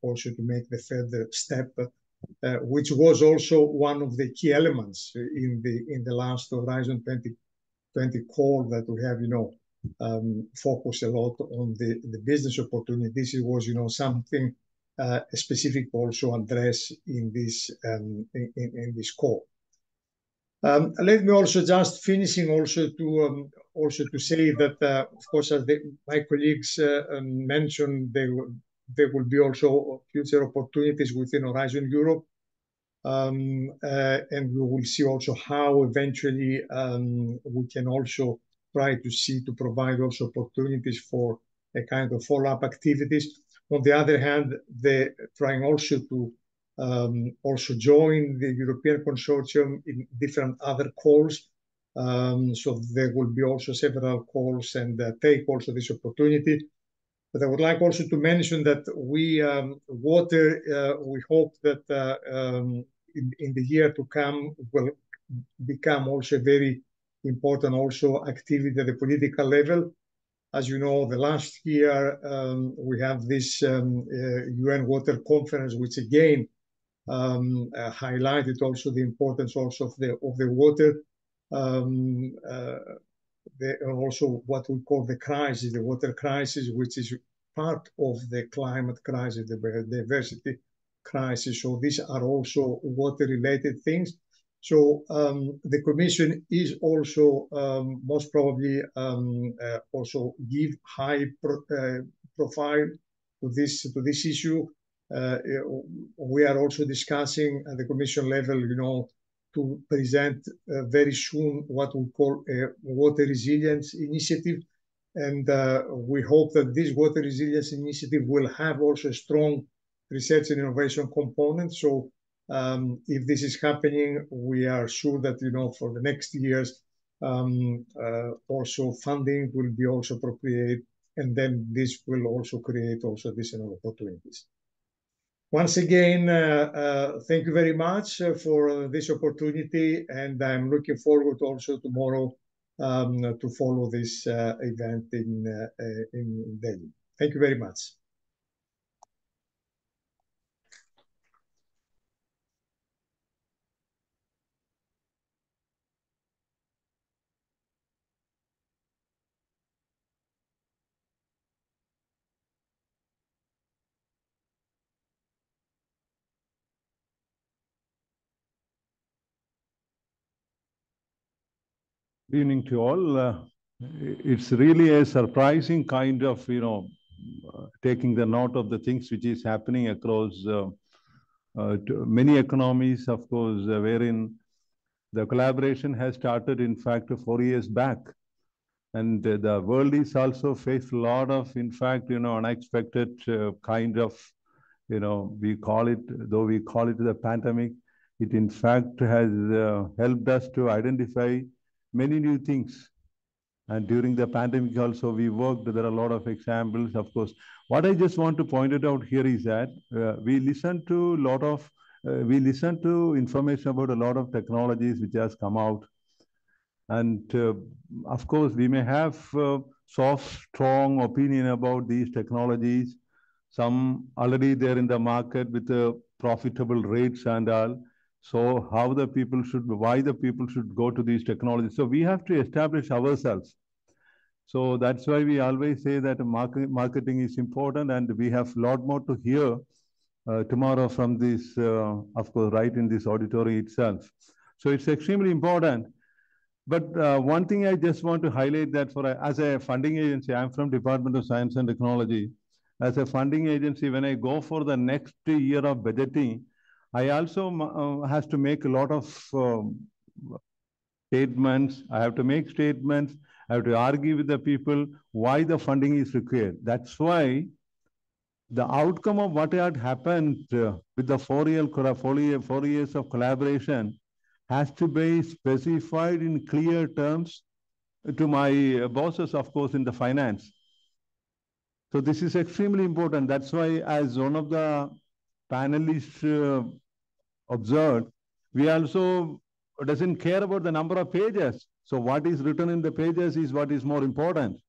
also to make the further step, which was also one of the key elements in the last Horizon 2020 call that we have, focused a lot on the business opportunity. This was, something specific also addressed in this call. Let me also just finishing also to say that of course, as my colleagues mentioned, there will be also future opportunities within Horizon Europe, and we will see also how eventually we can also try to provide also opportunities for a kind of follow-up activities. On the other hand, they're trying also to also join the European consortium in different other calls. So there will be also several calls and take also this opportunity. But I would like also to mention that we hope that in the year to come will become also a very important also activity at the political level. As you know, the last year we have this UN Water Conference, which again highlighted also the importance also of the water, also what we call the crisis, the water crisis, which is part of the climate crisis, the biodiversity crisis. So these are also water-related things. So the Commission is also most probably also give high profile to this issue. We are also discussing at the Commission level, to present very soon what we call a water resilience initiative. And we hope that this water resilience initiative will have also a strong research and innovation component. So if this is happening, we are sure that, for the next years, also funding will be also appropriate. And then this will also create also additional opportunities. Once again, thank you very much for this opportunity, and I'm looking forward also tomorrow to follow this event in Delhi. Thank you very much. Good evening to all. It's really a surprising kind of, taking the note of the things which is happening across many economies, of course, wherein the collaboration has started, in fact, 4 years back. And the world is also faced a lot of, in fact, unexpected kind of, we call it the pandemic, it in fact has helped us to identify many new things. And during the pandemic also we worked, there are a lot of examples, of course. What I just want to point it out here is that we listened to information about a lot of technologies which has come out. And of course, we may have soft, strong opinion about these technologies. Some already there in the market with profitable rates and all. So why the people should go to these technologies? So we have to establish ourselves. So that's why we always say that marketing is important, and we have a lot more to hear tomorrow from this, of course, right in this auditorium itself. So it's extremely important. But one thing I just want to highlight that as a funding agency, I'm from Department of Science and Technology. As a funding agency, when I go for the next year of budgeting, I also has to make a lot of statements. I have to make statements. I have to argue with the people why the funding is required. That's why the outcome of what had happened with the 4 years of collaboration has to be specified in clear terms to my bosses, of course, in the finance. So this is extremely important. That's why, as one of the panelists observed, we also doesn't care about the number of pages. So what is written in the pages is what is more important.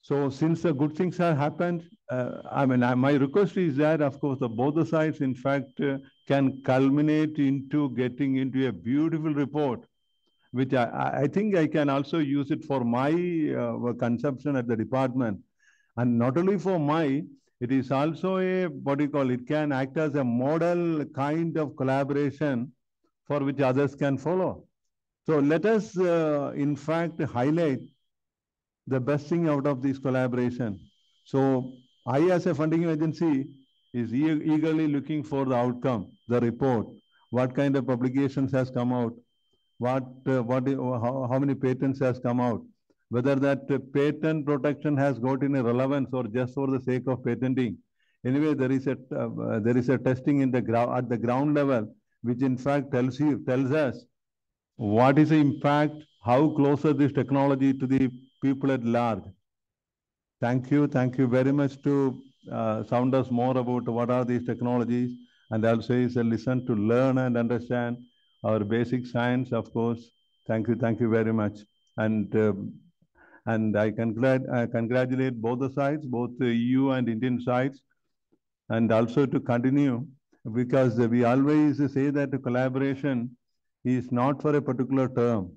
So since the good things have happened, my request is that, of course, both the sides, in fact, can culminate into getting into a beautiful report, which I think I can also use it for my consumption at the department. And not only for it is also it can act as a model kind of collaboration for which others can follow. So let us, in fact, highlight the best thing out of this collaboration. So I, as a funding agency, is eagerly looking for the outcome, the report, what kind of publications has come out, how many patents has come out, whether that patent protection has got any relevance or just for the sake of patenting. Anyway, there is a testing in at the ground level, which in fact tells us what is the impact, how close is this technology to the people at large. Thank you very much to sound us more about what are these technologies, and also is a listen to learn and understand our basic science, of course. Thank you very much. And I congratulate both the sides, both the EU and Indian sides, and also to continue, because we always say that collaboration is not for a particular term.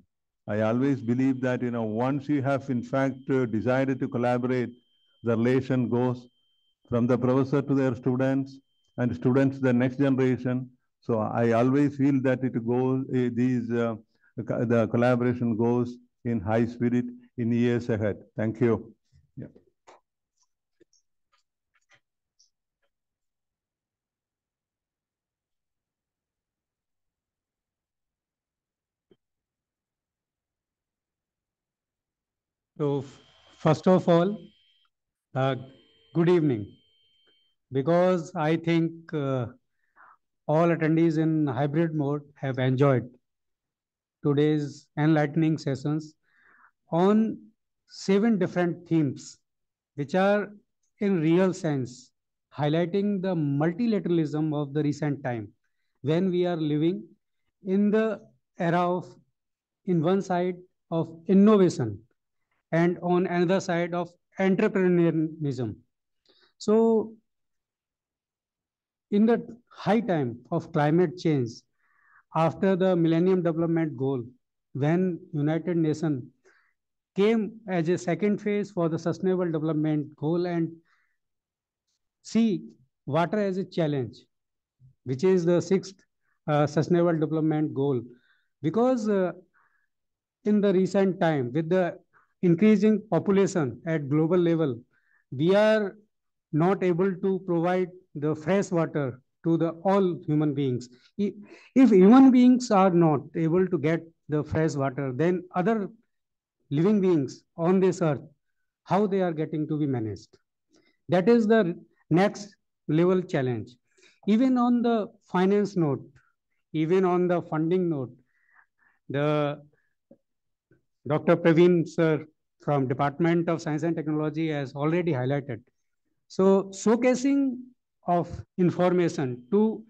I always believe that, once you have in fact decided to collaborate, the relation goes from the professor to their students and students to the next generation. So I always feel that the collaboration goes in high spirit in years ahead. Thank you. Yeah. So first of all, good evening, because I think all attendees in hybrid mode have enjoyed today's enlightening sessions on 7 different themes, which are in real sense highlighting the multilateralism of the recent time, when we are living in the era of, in one side, of innovation, and on another side of entrepreneurialism. So in the high time of climate change, after the Millennium Development Goal, when United Nations came as a second phase for the Sustainable Development Goal and see water as a challenge, which is the 6th Sustainable Development Goal. Because in the recent time, with the increasing population at global level, we are not able to provide the fresh water to all human beings. If human beings are not able to get the fresh water, then other living beings on this earth, how they are getting to be managed? That is the next level challenge. Even on the finance note, even on the funding note, the Dr. Praveen sir from Department of Science and Technology has already highlighted. So showcasing of information to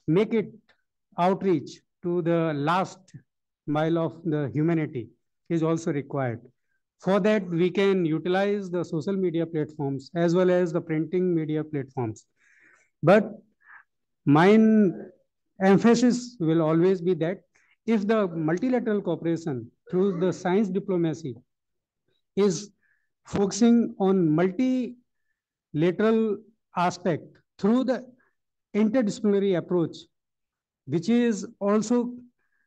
make it outreach to the last mile of the humanity is also required. For that, we can utilize the social media platforms as well as the printing media platforms. But my emphasis will always be that if the multilateral cooperation through the science diplomacy is focusing on multilateral aspect through the interdisciplinary approach, which is also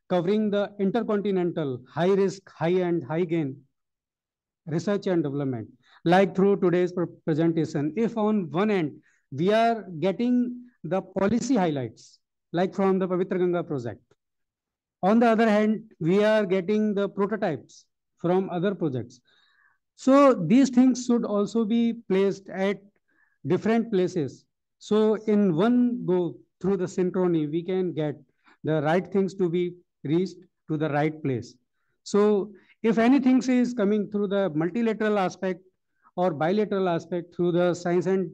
covering the intercontinental high risk, high end, high gain research and development, like through today's presentation. If on one end, we are getting the policy highlights, like from the Pavitra Ganga project, On the other hand, we are getting the prototypes from other projects. So these things should also be placed at different places. So in one go through the synchrony, we can get the right things to be reached to the right place. So if anything is coming through the multilateral aspect or bilateral aspect through the science and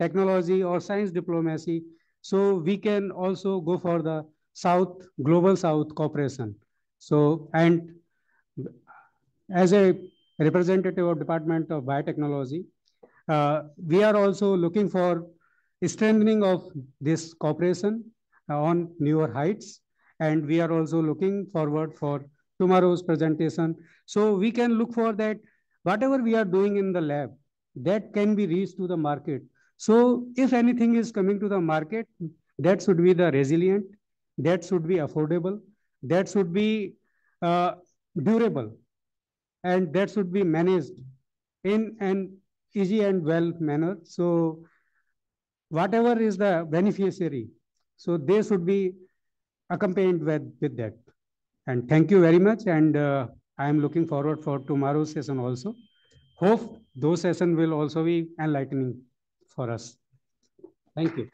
technology or science diplomacy, so we can also go for the South, global South cooperation. So, and as a representative of Department of Biotechnology, we are also looking for strengthening of this cooperation on newer heights. And we are also looking forward for tomorrow's presentation. So we can look for that whatever we are doing in the lab, that can be reached to the market. So if anything is coming to the market, that should be the resilient, that should be affordable, that should be durable, and that should be managed in an easy and well manner. So whatever is the beneficiary, so they should be accompanied with that. And thank you very much. And I am looking forward for tomorrow's session also. Hope those sessions will also be enlightening for us. Thank you.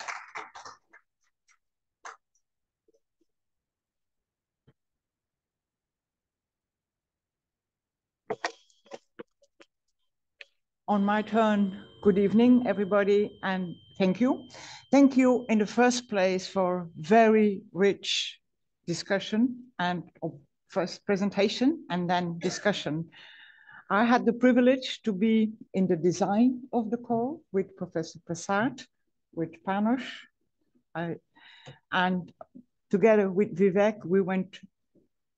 On my turn, good evening, everybody, and thank you. Thank you in the first place for very rich discussion and first presentation and then discussion. I had the privilege to be in the design of the call with Professor Prasad, with Panos, and together with Vivek, we went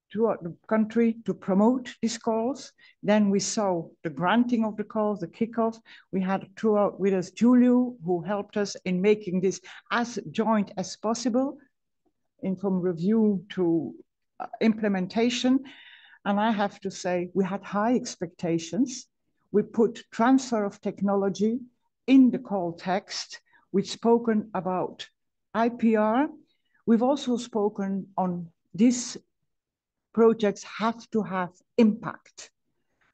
throughout the country to promote these calls. Then we saw the granting of the calls, the kickoff. We had throughout with us Julio, who helped us in making this as joint as possible, from review to implementation. And I have to say, we had high expectations. We put transfer of technology in the call text. We've spoken about IPR. We've also spoken on this projects have to have impact.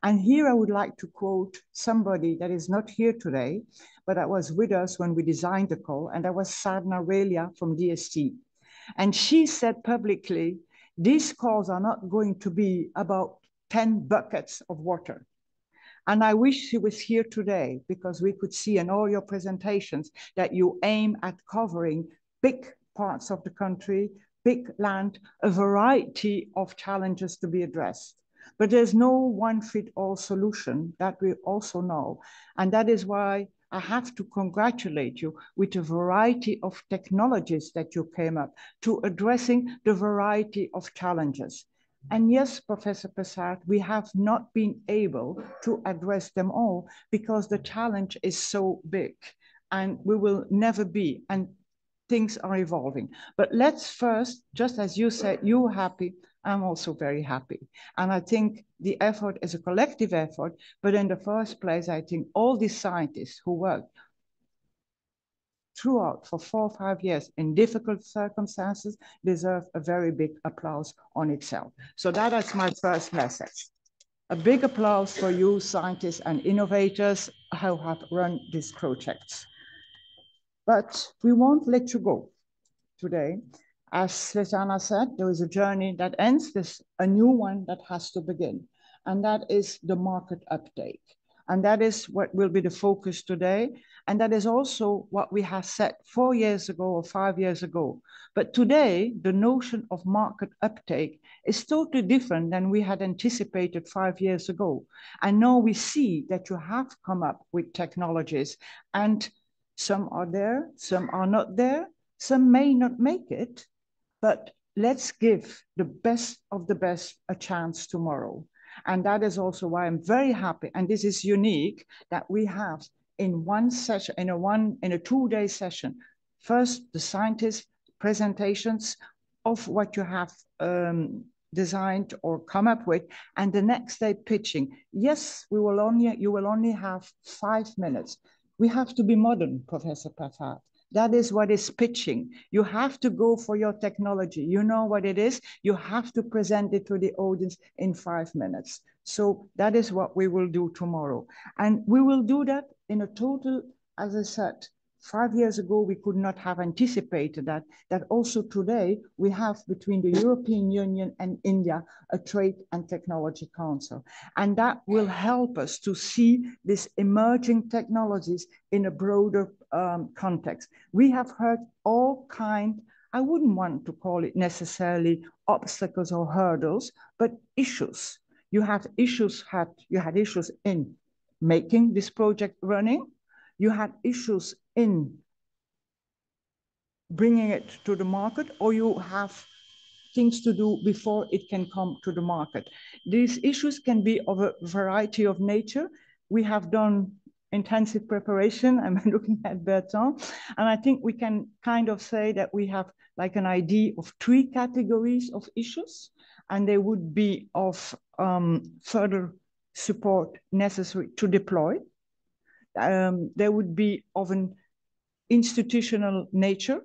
And here I would like to quote somebody that is not here today, but that was with us when we designed the call, and that was Sadhna Relia from DST. And she said publicly, these calls are not going to be about 10 buckets of water. And I wish she was here today, because we could see in all your presentations that you aim at covering big parts of the country, big land, a variety of challenges to be addressed. But there's no one-fit-all solution, that we also know. And that is why I have to congratulate you with the variety of technologies that you came up to addressing the variety of challenges. And yes, Professor Prasad, we have not been able to address them all because the challenge is so big and we will never be. And things are evolving. But let's first, just as you said, you're happy, I'm also very happy. And I think the effort is a collective effort, but in the first place, I think all these scientists who worked throughout for 4 or 5 years in difficult circumstances deserve a very big applause on itself. So that is my first message. A big applause for you scientists and innovators who have run these projects. But we won't let you go today. As Svetlana said, there is a journey that ends, there's a new one that has to begin. And that is the market uptake. And that is what will be the focus today. And that is also what we have said 4 years ago or 5 years ago. But today, the notion of market uptake is totally different than we had anticipated 5 years ago. And now we see that you have come up with technologies, and some are there, some are not there, some may not make it, but let's give the best of the best a chance tomorrow. And that is also why I'm very happy, and this is unique, that we have in one session, in a 2-day session, first the scientist presentations of what you have designed or come up with, and the next day pitching. Yes, you will only have 5 minutes. We have to be modern, Professor Prasad. That is what is pitching. You have to go for your technology. You know what it is. You have to present it to the audience in 5 minutes. So that is what we will do tomorrow. And we will do that in a total, as I said, 5 years ago, we could not have anticipated that also today we have between the European Union and India a Trade and Technology Council. And that will help us to see these emerging technologies in a broader context. We have heard all kinds, I wouldn't want to call it necessarily obstacles or hurdles, but issues. You had issues in making this project running. You had issues in bringing it to the market, or you have things to do before it can come to the market. These issues can be of a variety of nature. We have done intensive preparation. I'm looking at Bertrand, and I think we can kind of say that we have like an idea of 3 categories of issues, and they would be of further support necessary to deploy. There would be of an institutional nature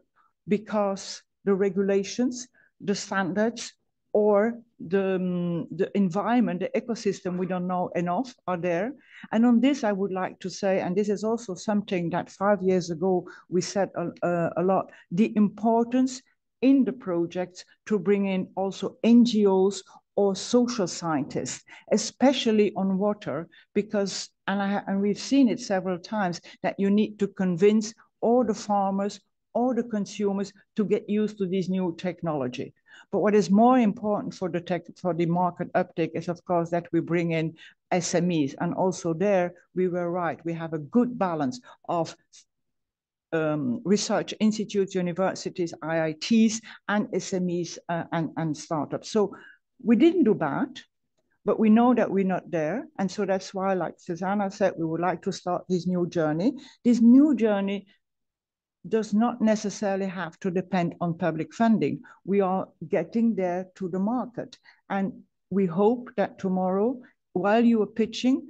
because the regulations, the standards, or the environment, the ecosystem we don't know enough are there. And on this, I would like to say, and this is also something that 5 years ago we said a lot, the importance in the projects to bring in also NGOs or social scientists, especially on water, because, and we've seen it several times, that you need to convince all the farmers, all the consumers to get used to this new technology. But what is more important for the market uptake is, of course, that we bring in SMEs. And also there, we were right. We have a good balance of research institutes, universities, IITs, and SMEs and startups. So we didn't do bad, but we know that we're not there. And so that's why, like Susanna said, we would like to start this new journey. This new journey does not necessarily have to depend on public funding. We are getting there to the market. And we hope that tomorrow, while you are pitching,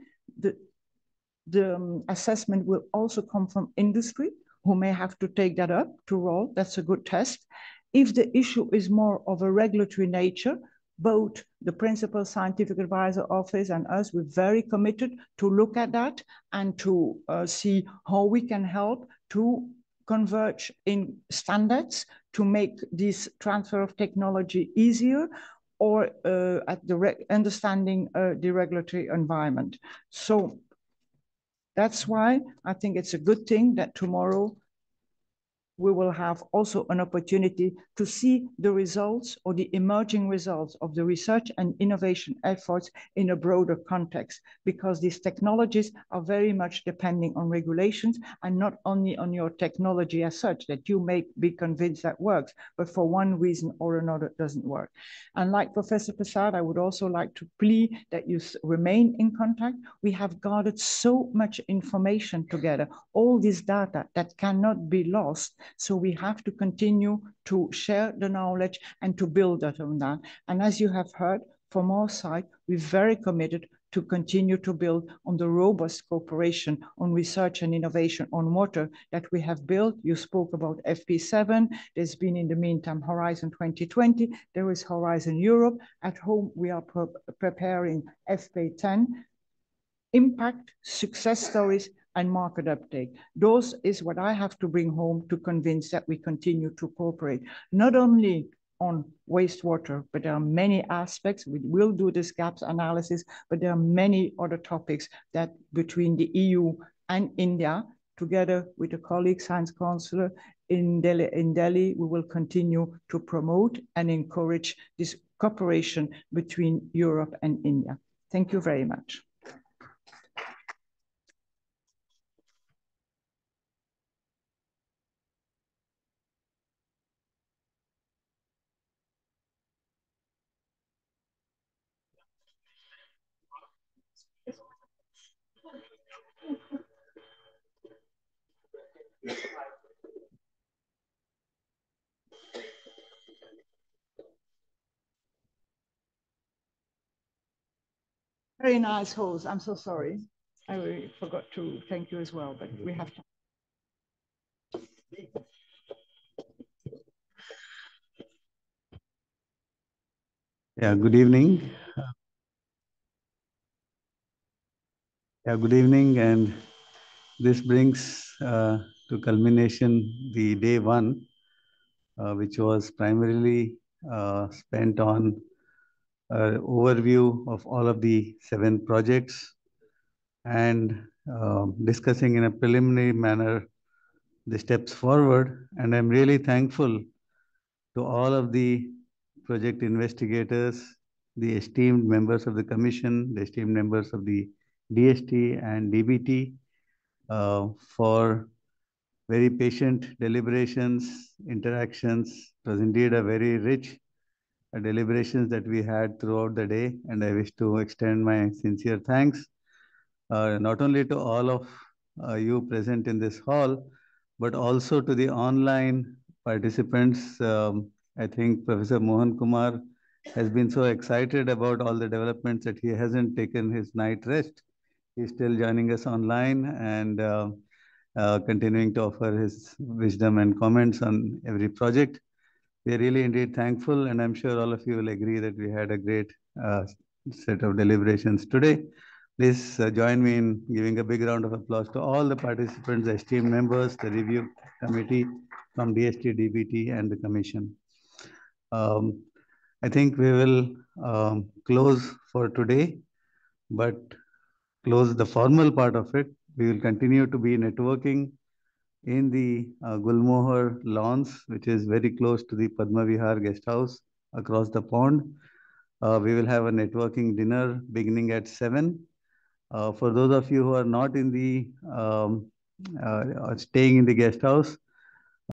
the assessment will also come from industry, who may have to take that up to roll. That's a good test. If the issue is more of a regulatory nature, both the Principal Scientific Advisor Office and us, we're very committed to look at that and to see how we can help to converge in standards to make this transfer of technology easier, or at the understanding the regulatory environment. So that's why I think it's a good thing that tomorrow we will have also an opportunity to see the results or the emerging results of the research and innovation efforts in a broader context, because these technologies are very much depending on regulations and not only on your technology as such, that you may be convinced that works, but for one reason or another it doesn't work. And like Professor Prasad, I would also like to plead that you remain in contact. We have gathered so much information together, all this data that cannot be lost. So we have to continue to share the knowledge and to build on that. And as you have heard, from our side, we're very committed to continue to build on the robust cooperation on research and innovation on water that we have built. You spoke about FP7. There's been, in the meantime, Horizon 2020. There is Horizon Europe. At home, we are preparing FP10. Impact, success stories, and market uptake. Those is what I have to bring home to convince that we continue to cooperate, not only on wastewater, but there are many aspects. We will do this gaps analysis, but there are many other topics that between the EU and India, together with the colleague Science Councillor in Delhi, we will continue to promote and encourage this cooperation between Europe and India. Thank you very much. Very nice host. I'm so sorry. I really forgot to thank you as well, but we have to. Yeah, good evening. Good evening, and this brings to culmination the day one, which was primarily spent on overview of all of the 7 projects and discussing in a preliminary manner the steps forward. And I'm really thankful to all of the project investigators, the esteemed members of the commission, the esteemed members of the DST and DBT for very patient deliberations, interactions. It was indeed a very rich deliberations that we had throughout the day, and I wish to extend my sincere thanks not only to all of you present in this hall, but also to the online participants. I think Professor Mohan Kumar has been so excited about all the developments that he hasn't taken his night rest. He's still joining us online and continuing to offer his wisdom and comments on every project. We are really indeed thankful, and I'm sure all of you will agree that we had a great set of deliberations today. Please join me in giving a big round of applause to all the participants, the esteemed members, the review committee from DST, DBT, and the commission. I think we will close for today, but close the formal part of it. We will continue to be networking in the Gulmohar lawns, which is very close to the Padma Vihar guest house across the pond. We will have a networking dinner beginning at 7. For those of you who are not in the staying in the guest house,